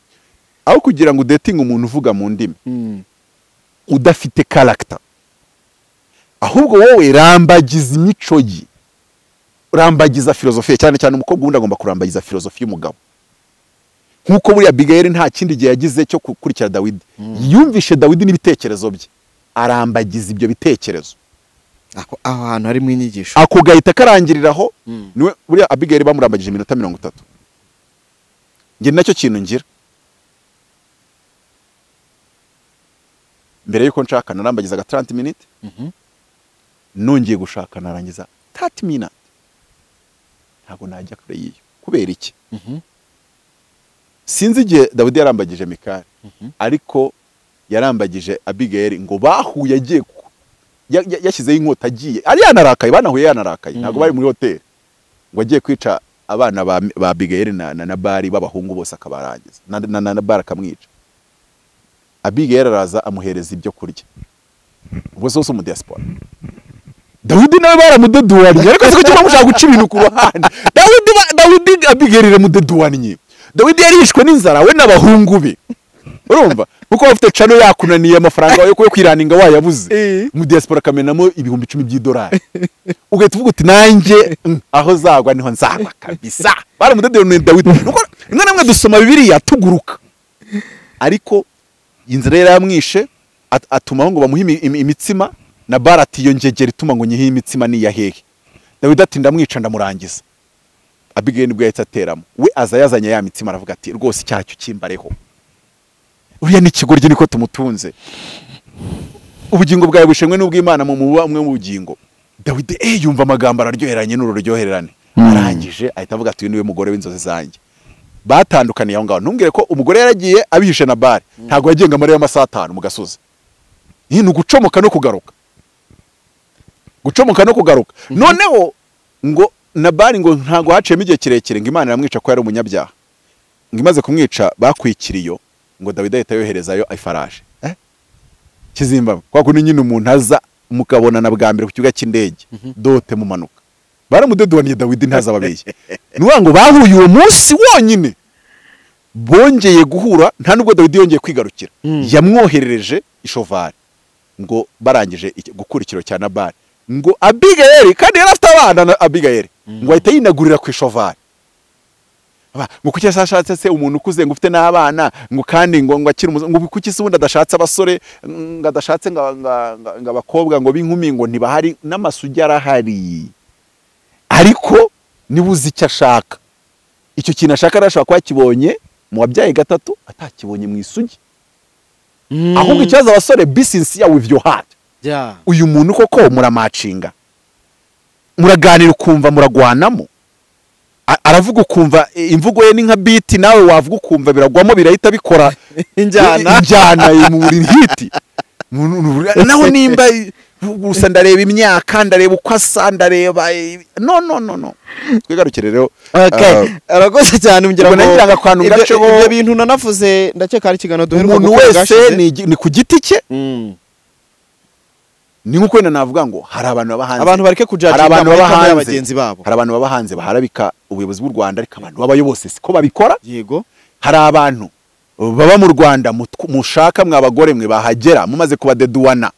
aho kugira ngo dating umuntu uvuga mu ndimi udafite character ahubwo wowe rambagiza imico ye rambagiza filozofiya cyane cyane umukobwa wundi agomba kurambagiza filozofiya y'umugabo nkuko buriya Abigail nta kindi gihe yagize cyo gukurikira Dawidi yumvishe Dawidi n'ibitekerezo bye arambagiza ibyo bitekerezo aho hantu hari mu inyigisho ako gahita karangiriraho niwe buriya Abigail bamurambagije iminota 30 nge nacyo kintu ngira mbere yuko nshaka narambagizaga 30 minutes nongeye gushaka narangiza 30 minutes ntago najya kure yiyo kubera iki sinzi igihe Dawidi yarambagije Mikali ariko yarambagije Abigail ngo bahuye agiye yashyizeho inkota agiye ari yanarakaye banahuye yanarakaye ntago bari muri hotel ngo agiye kwica abana ba Abigail na Bari b'abahungu bose akabarangiza na Bari akamwica Abigail araza amuhereza ibyo kurya ubwo sose mu diaspora Dawidi nawe baramudeduwanye ariko siko cyangwa mushaka guca ibintu ku ruhande Dawidi Abigail iramudeduwanye Dawidi yarishwe n'inzara we n'abahungu be urumva kuko bafite cano yakunaniye amafaranga yo kwiraninga wayabuze mu diaspora kamenamo ibihumbi 10 by'idolari ugahita uvuga uti nanjye aho zagwa niho nzagwa kabisa baramudeduwanye Dawidi nuko namwe dusoma Bibiliya tuguruka ariko inzira yaramwishe atuma ngo bamuhe imitsima na Barati iyo njegera ituma ngo nyihe imitsima ni yahehe Dawidi ati ndamwica ndamurangiza Abigail nibwo yahita ateramo we aza yazanye ya mitsima aravuga ati rwose cyacyo kimbareho uriya ni ikigoryi niko tumutunze ubugingo bwawe bushenwe n'ubw'Imana mu muba umwe mu bugingo Dawidi yumva amagambo araryoheranye n'ururyoherane arangije ahita avuga ati uyu niwe mugore w'inzozi zanjye batandukaniye aho ngaho ntumbwire ko umugore yaragiye abihishe na Bari ntago yagenga amare y'amasaha 5 mu gasozi ni gucomoka no kugaruka noneho ngo na Bari ngo ntago haciyemo igihe kirekire ngo Imana iramwica ko yari umunyabyaha ngo imaze kumwica bakwikiriyo ngo Dawidi ahita yoherezayo ifaraje Kizimbabwe kwa kuni nyine umuntu aza mukabonana bwa mbere ku kibuga cy'indege dote mu manuka baramudedwaniye Dawidi ntazababeshye nuwa ngo bahuye uwo munsi wonyine bongeye guhura nta nubwo Dawidi yongeye kwigarukira yamwoherereje ishovari ngo barangije gukurikiro cya Nabali ngo Abigail kandi yari afite abana na Abigail ngo ahita yinagurira ku ishovari ngo kuki yashatse se umuntu ukuze ngo ufite n'abana ngo kandi ngo akiri ngo kuki se ubundi adashatse abasore ngo adashatse ngo abakobwa ngo b'inkumi ngo ntibahari n'amasugi arahari ariko nibuze icyo ashaka icyo kintu ashaka arashaka kwa kibonye mu wabyaye gatatu atakibonye mu isugi ahubwo ikibazo abasore be sincere with your heart uyu muntu koko muramacinga muraganira ukumva muragwanamo aravuga ukumva imvugo ye ni nka beat nawe wavuga ukumva biragwamo birahita bikora injyana mu hiti naho nimba gusa ndareba imyaka ndareba uko asa ndareba no twigarukire rero arakoze cyane ngira ngo ibyo bintu nanavuze ndakeka ari ikiganiro duheruka umuntu wese ni ku giti cye ni nkuko wenda navuga ngo hari abantu baba hanze abantu bareke kujaje abagenzi babo hari abantu baba hanze baharabika ubuyobozi bw'u Rwanda ariko abantu babayobose siko babikora yego hari abantu baba mu Rwanda mushaka mwabagore mwe bahagera mumaze kubadeduana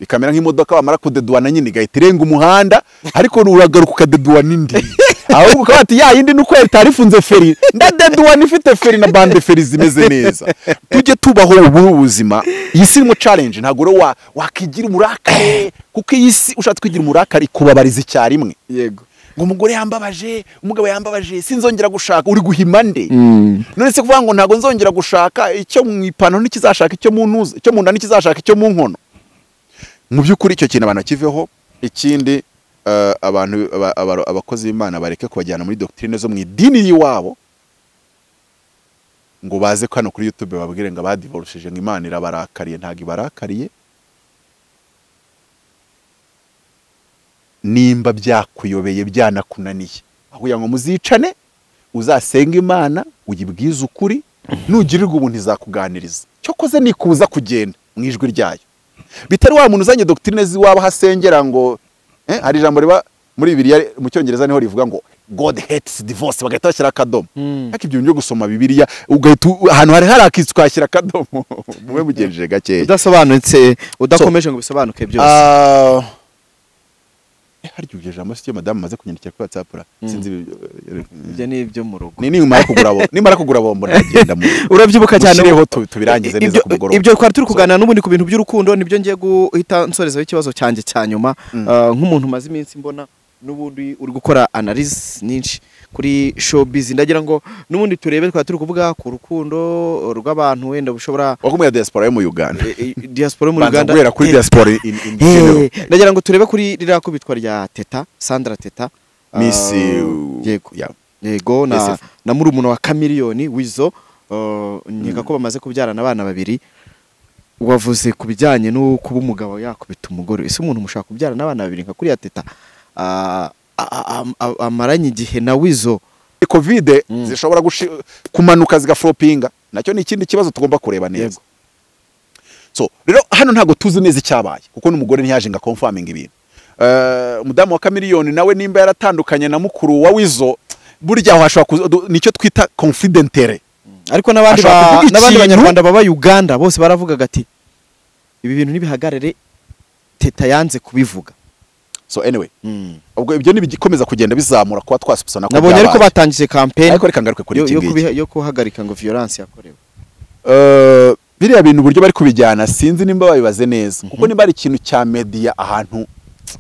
bikamera nk'imodoka bamara kudeduana nyine igahita irenga umuhanda ariko uragaruka ukadeduana indi ahubwo ukabati ya yindi nuko yarifunze feri ndadeduana ifite feri na bande feri zimeze neza tujye tubaho ubu buzima iyi si mu challenge ntago ro wakigira umurakare kuko iyi si ushatse kwigira umurakare kubabariza icyarimwe yego ngo umugore yambabaje umugabo yambabaje sinzongera gushaka uri guhima nde none se kuvuga ngo ntago nzongera gushaka icyo mu ipantaro nikizashaka icyo mu ntuza icyo mu nda nikizashaka icyo mu nkono mu byukuri icyo kintu abantu kiveho ikindi abantu abakozi b'Imana bareke kubajyana muri doctrine zo mu idini yiwabo ngo baze kano kuri YouTube babwire ngo abadivorceje ngo Imana irabarakariye ntago ibarakariye nimba byakuyobeye byanakunaniye aho yango muzicane uzasenga Imana uyibwiza ukuri nugirirwa ubuntu izakuganiriza cyo koze nikuza kugenda mu ijwi ryayo bitari wa muntu uzanye doctrine ziwaba hasengera ngo hari ijambo riba muri Bibiliya mu cyongereza niho rivuga ngo God hates divorce bagahita bashyira akadomo ariko ibyo byo gusoma Bibiliya ugahita ahantu hari harakitse kwashyira akadomo mube mugenjeje gakeya udasobanutse udakomeje ngo bisobanuke byose hari ibyo jambo cyo madame maze kunyandikira kuri WhatsApp sinzi ibyo ni ibyo mu rugo ni nimara kugura bombo ndagenda mu urabyibuka cyane ho tubirangize neza ku mugoroba ibyo twari turi kuganira n'ubundi ku bintu by'urukundo nibyo ngiye guhita nsorezaho ikibazo cyanjye cya nyuma nk'umuntu maze iminsi mbona n'ubundi uri gukora analysis nyinshi kuri showbiz ndagira ngo n'ubundi turebe twari turi kuvuga ku rukundo rw'abantu wenda bushobora wakumya diaspora yo mu Uganda diaspora mu Uganda banza kuri diaspora in general ndagira ngo turebe kuri rira kubitwa rya Teta Sandra Teta Miss yego na murumuna wa Kamiliyoni wizo nkeka ko bamaze kubyarana abana babiri wavuze kubijyanye no kuba umugabo yakubita umugore ese umuntu mushaka kubyarana abana babiri nka kuri ya Teta amaranye igihe na wizo covid zishobora kumanuka zigaflopinga nacyo ni ikindi kibazo tugomba kureba neza so rero hano ntago tuzi neza icyabaye kuko n'umugore ntiyaje nga confirming ibintu umudamu wa Kamiliyoni nawe nimba yaratandukanye na mukuru wa wizo burya aho hashobora nicyo twita confidentiere ariko n'abandi banyarwanda baba Uganda bose baravuga ati ibi bintu nibihagarare Teta yanze kubivuga so anyway ubwo ibyo nibigikomeza kugenda bizamura kwa twasubisana ko nabonye ariko batangije campaign ariko reka ngaruke kuri TV yo kuhagarika ngo violence yakorewe biriya bintu buryo bari kubijyana sinzi nimba babibaze neza kuko nimba ari ikintu cya media ahantu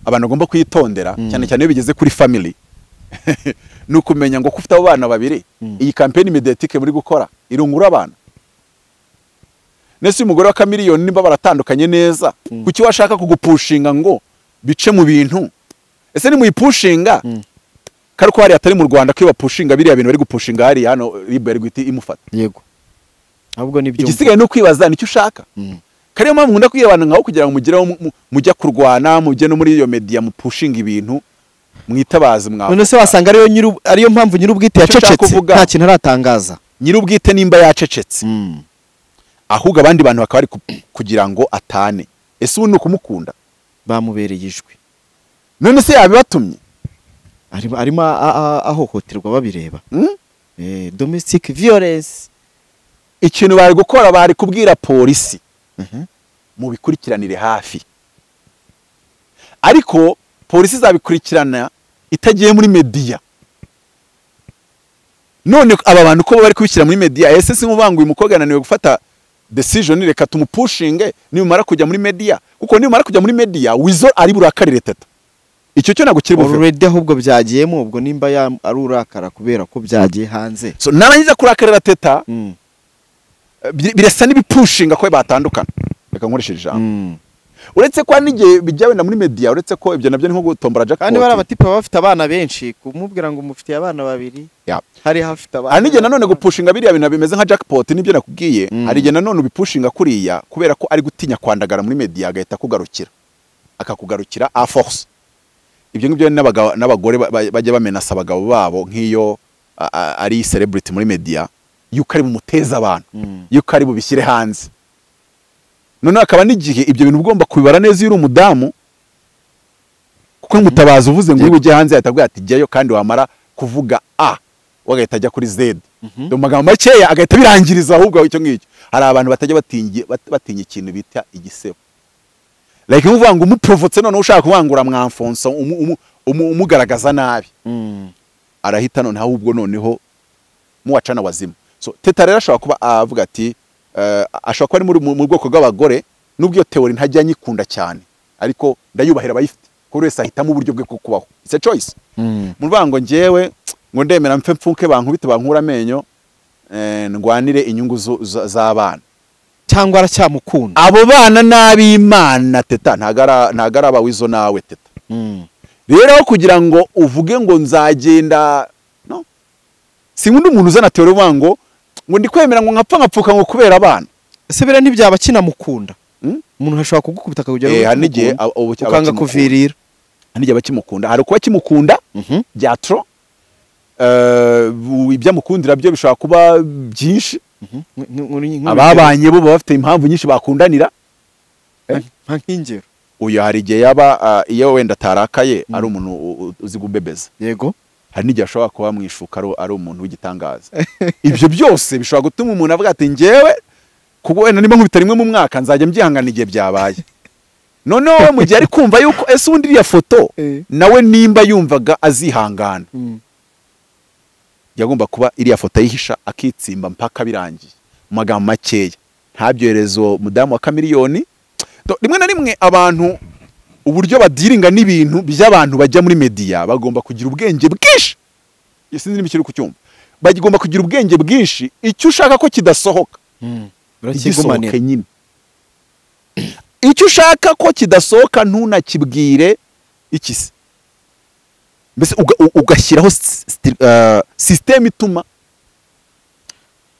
abantu bagomba kwitondera cyane cyane iyo bigeze kuri family nukumenya ngo kufite abo bana babiri iyi campaign mediatique muri gukora irungura abana. Nese umugore wa kamiliyoni nimba baratandukanye neza kuki washaka kugupushinga ngo bice mu bintu ese ni muyipushinga kari ko hari atari mu Rwanda ko bapushinga biriya bintu bari gupushinga hari hano libere gwiti imufata yego ahubwo nibyo igisigaye no kwibaza nicyo ushaka kariyo mpamvu nkunda kwiyabana ngaho kugira ngo mugireho mujya kurwana mujye no muri iyo media mupushinga ibintu mwitabazi mwawe. None se wasanga ariyo mpamvu nyirubwite yacecetse nta kintu aratangaza. Nyirubwite nimba yacecetse ahubwo abandi bantu bakaba ari kugira ngo atane. Ese ubu nukumukunda bamubereye ijwi. None se yabibatumye arimo ahohoterwa babireba. Domestic violence. Ikintu bari gukora bari kubwira polisi mu bikurikiranire hafi, ariko polisi zabikurikirana itagiye muri media. None aba bantu ko bari kubishyira muri media ese sinkubanguye umukobwa ananiwe gufata decision reka tumupushinge nimara kujya muri media, kuko nimara kujya muri media wizo ari burakarire Teta. Icyo cyo nagukiri buve already ahubwo byagiyemo ubwo nimba ari urakara kubera ko byagiye hanze. So narangiza kurakarira Teta birasa n'ibipushinga ko batandukana. Reka nkoresheje ijambo. Uretse ko n'igihe bijyawe na muri media uretse ko ibyo nabyo ni nko gutombora jackpot. Kandi bari abatipe bafite abana benshi kumubwira ngo mufite abana babiri. Hari hafite abana. N'igihe nanone gupushinga biriya bintu bimeze nka jackpot nibyo nakubwiye. Hari igihe nanone ubipushinga kuriya kubera ko ari gutinya kwandagara muri media agahita kugarukira. Akakugarukira a force. Ibyo ngibyo n'abagore bajya bamenasa abagabo babo nk'iyo ari celebrity muri media yuko ari bumuteza abantu yuko ari bubishyire hanze. None akaba n'igihe ibyo bintu ugomba kubibara neza iyo uri umudamu, kuko Mutabazi uvuze ngo ujye hanze yatabwiye ati jyayo kandi wamara kuvuga a wagahita ajya kuri z do magambo makeya agahita birangiriza ahubwo icyo ngicyo. Hari abantu batajya batinya ikintu bita igisebo, like uvuga ngo umuprovotse none ushaka kubangura mwamfonso umugaragaza nabi arahita none ahubwo noneho muwacana wazima. So Teta rero ashobora kuba avuga ati ashobora kuba ari mu bwoko bw'abagore nubwo iyo teori ntajya nyikunda cyane ariko ndayubahira abayifite ko wese ahitamo uburyo bwe kubaho. It's a choice. Murvuga ngo ngewe ngo ndemera mfe mfunke bankubite bankura amenyo ndwanire inyungu z'abana cyangwa aracyamukunda abo bana n'ab'Imana Teta ntagara abawizo nawe Teta. Rero kugira ngo uvuge ngo nzagenda no sinkunda umuntu uzana teori wango ngo ndi kwemera ngo nkapfuka ngo kubera abana. Ese bira ntibyaba kinamukunda umuntu ashobora kugukubita akagera hanigiye ukanga kuvirira hanigiye bakimukunda hari kuba kimukunda bya tro ibyamukundira byo bishobora kuba byinshi ababanye bo bafite impamvu nyinshi bakundanira nk'ingero. Uyu hari igihe yaba iyo wenda tarakaye ari umuntu uzi gubebeza yego, hari n'igihe ashobora kuba mwishuka ari umuntu w'igitangaza. Ibyo byose bishobora gutuma umuntu avuga ati ngewe kuko wenda niba nkubita rimwe mu mwaka nzajya mbyihangana igihe byabaye. Noneho mu gihe ari kumva yuko ese undi iriya foto nawe nimba yumvaga azihangana yagomba kuba iriya foto yihisha akitsimba mpaka birangiye mu magambo makeya ntabyoherezo mudamu wa kamiliyoni. Rimwe na rimwe abantu uburyo badiringa n'ibintu by'abantu bajya muri media bagomba kugira ubwenge bwinshi. Sinzi niba kiri kucyumva bagomba kugira ubwenge bwinshi icyo ushaka ko kidasohoka urakigomanira nyine. Icyo ushaka ko kidasohoka ntunakibwire ikisi mbese ugashyiraho system ituma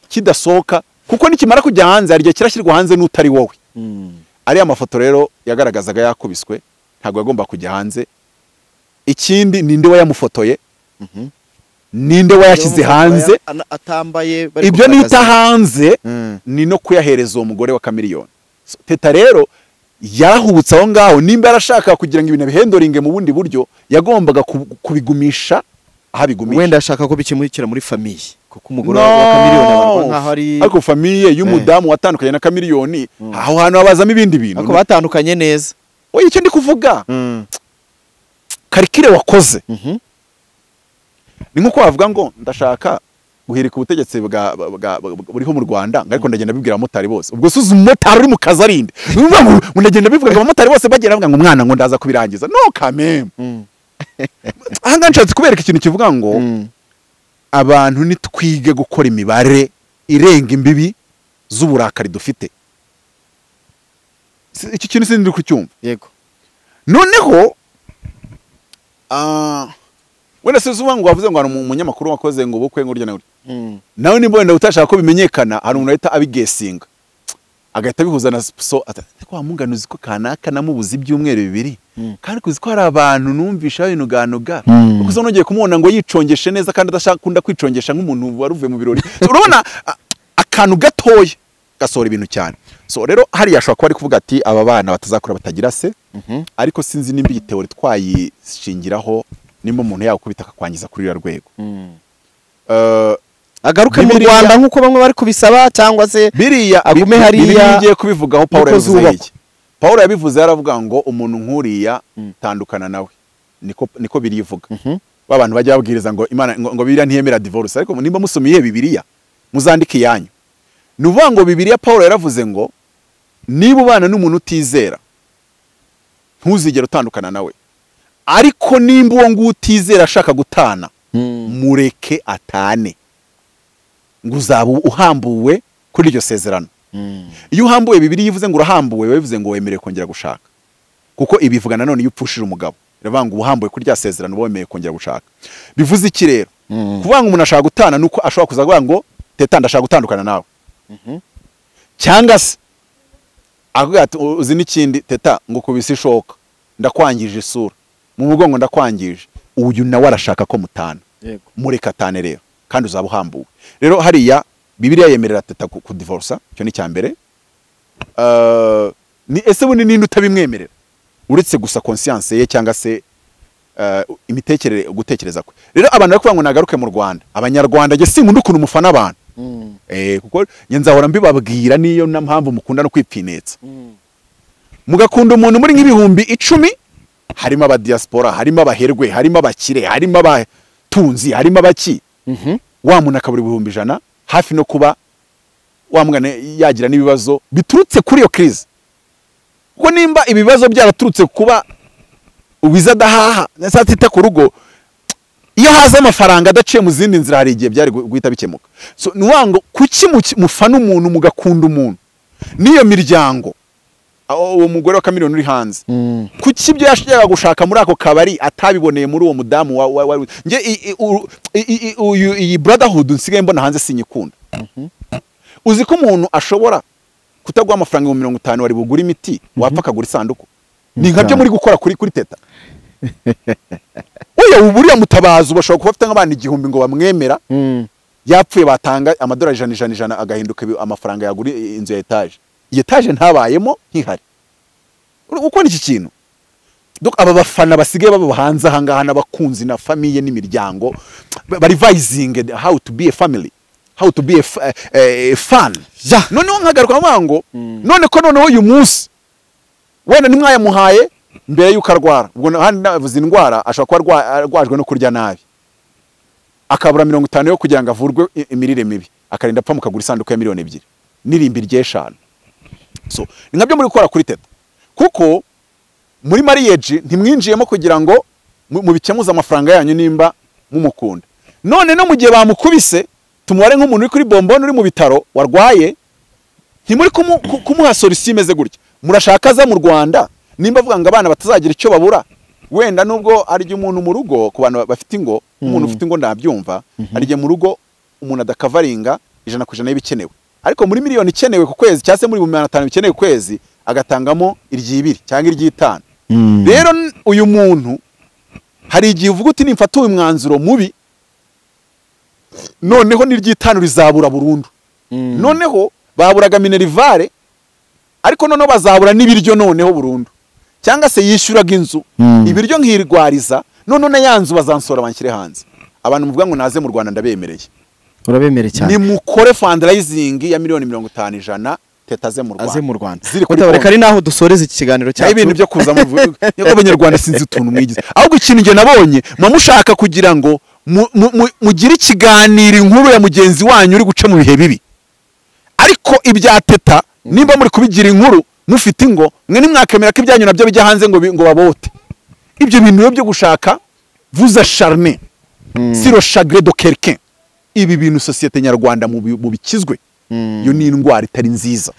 kidasohoka, kuko nikimara kujya hanze hari igihe kirashyirwa hanze n'utari wowe. Ari amafoto rero yagaragazaga yakubiswe ntabwo yagomba kujya hanze. Ikindi ninde wayamufotoye ninde wayashyize hanze atambaye ibyo nita hanze ni no kuyahereza uwo mugore wa kamiliyoni. Teta rero yarahubutse aho ngaho nimba yarashaka kugira ngo ibintu bihendoringe mu bundi buryo yagombaga kubigumisha ahabigumisha. Wenda ashaka ko bikimurikira muri famiye kuko umugore wa kamiliyoni abarwa nkaho ari ariko famiye y'umudamu watandukanye na kamiliyoni aho hantu habazamo ibindi bintu ariko batandukanye neza. Oya icyo ndi kuvuga karikire wakoze ni nkuko wavuga ngo ndashaka guhirika ubutegetsi buriho mu Rwanda ariko ndagenda bibwira abamotari bose. Ubwo suza umumotari uri mu kazi arinde ndagenda bivuga abamotari bose bagera bavuga ngo umwana ngo ndaza kubirangiza no kameme aha nshatse kubereka ikintu kivuga ngo abantu nitwige gukora imibare irenga imbibi z'uburakari dufite. Iki kintu sindi kucyumva. Yego. Noneho wenda se zuba ngo wavuze ngo ari umunyamakuru wakoze ngo bukwe ngo urya nawe. Nawe nimba wenda utashaka ko bimenyekana hari umuntu ahita abigesinga. Agahita bihuza na so kwa munganuzi ko kanaka namubuza ibyumweru bibiri. Kandi kuzi ko hari abantu numvisha binuganuga. Kuko zo nongeye kumubona ngo yicongeshe neza kandi adashaka kwicongesha nk'umuntu waruvuye mu birori. Urabona akantu gatoya gasora ibintu cyane. So rero hari yashobora kuba ari kuvuga ati aba bana batazakura batagira se. Ariko sinzi nimba iyi teori twayishingiraho nimba umuntu yakubita akakwangiza kuri rwego. Agaruke mu Rwanda nkuko bamwe bari kubisaba cyangwa se biriya agume hariya ngiye kubivugaho Paul yavuze iki. Paul yabivuze yaravuga ngo umuntu nkuriya tandukana nawe. Niko birivuga. Babantu bajya babwiriza ngo Imana ngo Bibiliya ntiyemera divorce, ariko nimba musomiye Bibiliya muzandike yanyu. Nuvuga ngo Bibiliya Paul yaravuze ngo niba ubana n'umuntu utizera ntuzigera utandukana nawe, ariko nimba uwo ngo utizera ashaka gutana mureke atane, ngo uzaba uhambuwe kuri iryo sezerano. Iyo uhambuwe Bibiliya ivuze ngo urahambuwe, bivuze ngo wemerewe kongera gushaka, kuko ibivuga nanone iyo upfushije umugabo iravuga ngo uhambuwe kuri rya sezerano wemerewe kongera gushaka. Bivuze iki rero? Kuvuga ngo umuntu ashaka gutana nuko ashobora kuza kuvuga ngo Teta ndashaka gutandukana nawe. Cyangwa se avuga ati uzi n'ikindi Teta ngo kubisa ishoka ndakwangije isura mu mugongo ndakwangije, uyu nawe arashaka ko mutana. Mureka atane rero kandi uzaba uhambuwe. Rero hariya Bibiliya yemerera Teta ku divorce, cyo ni cyambere. Ni ese bundi ninde utabimwemerera uretse gusa conscience ye cyangwa se imitekerere gutekereza kwe. Rero abantu bari kuvuga ngo nagaruke mu Rwanda, Abanyarwanda je sinkunda ukuntu mufana abantu. Kuko nzahora mbibabwira niyo na mpamvu mukunda no kwipinetsa. Mugakunda umuntu muri nk'ibihumbi 10, harimo aba diaspora, harimo abaherwe, harimo abakire, harimo abatunzi, harimo abaki. Wa muntu akabura ibihumbi 100 hafi no kuba wamugane yagira n'ibibazo biturutse kuri iyo crise. Kuko nimba ibibazo byaraturutse kuba ubiza dahaha nesa tita ku rugo, iyo haza amafaranga adaciye mu zindi nzira hari igihe byari guhita bikemuka. So nuwango kuki mufana umuntu mugakunda umuntu niyo miryango uwo mugore wa Kamiliyoni uri hanze, kuki ibyo yashyaga gushaka muri ako kabari atabiboneye muri uwo mudamu nge iyi brotherhood nsigaye mbona hanze sinyikunda. Uzi ko umuntu ashobora kutagwa amafaranga 50 wari bugura imiti wapfa kagura isanduku. Ni nkabyo muri gukora kuri Teta. Oya uburiya Mutabazi bashobora kuba afite nk'abana 1000 ngo bamwemera. Yapfuye batanga amadolari 100 agahinduka amafaranga yagura inzu ya etage. Iyi etage ntabayemo nkihari. Uko ni iki kintu? Donc aba bafana basigaye baba hanze ahangaha n'abakunzi na famille n'imiryango bari revising how to be a family, how to be a fan. None nkagaruka amango none ko none uyu munsi wenda nimwayamuhaye mbere yuko arwara, ubwo handi navuze indwara ashobora kuba arwajwe no kurya nabi akabura 50 yo kugira ngo avurwe imirire mibi akarinda apfa mukagura isanduku ya miliyoni 2 nirimbi ry'eshanu. So ni nkabyo muri gukora kuri Teta, kuko muri marriage ntimwinjiyemo kugira ngo mubikemuza amafaranga yanyu nimba mumukunda. None no mu gihe bamukubise tumubare nk'umuntu uri kuri bombone uri mu bitaro warwaye, ntimuri kumuha solution imeze gutya. Murashaka za mu Rwanda nimba avuga ngo abana batazagira icyo babura, wenda nubwo ari umuntu mu rugo ku bantu bafite ingo, umuntu ufite ingo ndabyumva, ari mu rugo umuntu adakavaringa 100% y'ibikenewe, ariko muri miliyoni ikenewe ku kwezi cyase muri 500 bikenewe ku kwezi agatangamo iry'ibiri cyangwa iry'itanu. Rero uyu muntu hari igihe uvuga uti nimfata uyu mwanzuro mubi noneho n'iry'itanu rizabura burundu. Noneho baburaga minerivare ariko noneho bazabura n'ibiryo noneho burundu, cyangwa se yishyuraga inzu ibiryo nkirwariza none yanzu bazansora banshyire hanze. Abantu muvuga ngo naze mu Rwanda ndabemereye. Urabemereye cyane. Ni mukore fundraising ya miliyoni 50 Teta ze mu Rwanda. Aze mu Rwanda. Reka ari naho dusoreza iki kiganiro cyacu. Ibintu byo kuza mu Abanyarwanda sinzi utuntu mwigize. Ahubwo ikintu nge nabonye mushaka kugira ngo mugire ikiganiro inkuru ya mugenzi wanyu uri guca mu bihe bibi. Ariko ibya Teta nimba muri kubigira inkuru mufite ingo mwe nimwakemera ko ibyanyu nabyo bijya hanze ngo babote. Ibyo bintu byo gushaka vous acharner sur le chagrin de quelqu'un. Ibi bintu societe nyarwanda mu bikizwe. Yo ni indwara itari nziza.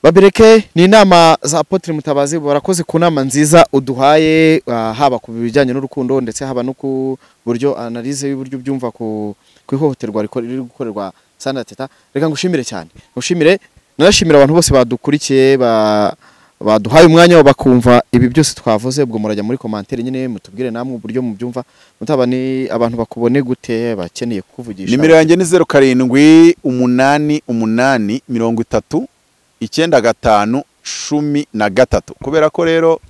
Babireke ni inama za Apotre Mutabazi barakoze ku nama nziza uduhaye haba ku bijyanye n'urukundo ndetse haba no ku buryo analyse y'uburyo byumva ku ihohoterwa riri gukorerwa Sandra Teta. Reka ngushimire cyane. Ngushimire narashimira abantu bose badukurikiye baduhaye umwanya bakumva ibi byose twavuze. Ubwo murajya muri commentaire nyine mutubwire namwe uburyo mu byumva mutabani abantu bakubone gute bakeneye kukuvugisha. Nimero yanjye ni 078830 kubera ko rero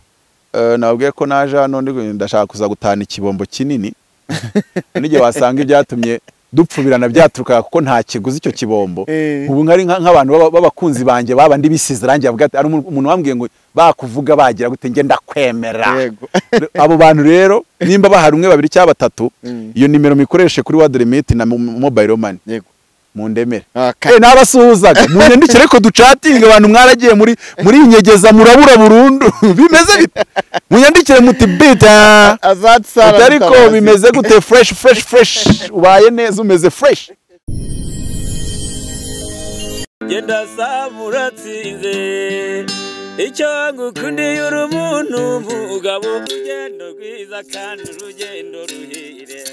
nabwiye ko naje hano ndashaka kuza gutana ikibombo kinini nige wasanga ibyatumye dupfubirana byaturuka kuko nta kiguzi icyo kibombo. Ubu nkari nk'abantu babakunzi banje baba ndi bisize rangi avuga ati ari umuntu wambwiye ngo bakuvuga bagira gute nge ndakwemera. Abo bantu rero nimba bahari umwe babiri cyangwa batatu iyo nimero mikoreshe kuri word limit na mobile money. Yego mundemere nabasuhuzaga munyandikire ko ducatinga abantu mwaragiye muri inyegeza murabura burundu bimeze bite munyandikire muti beta ariko bimeze gute fresh ubaye neza umeze fresh. Genda samuratsinze icyo ngukundiye urumuntu mugabo urugendo rwiza kandi urugendo ruhire.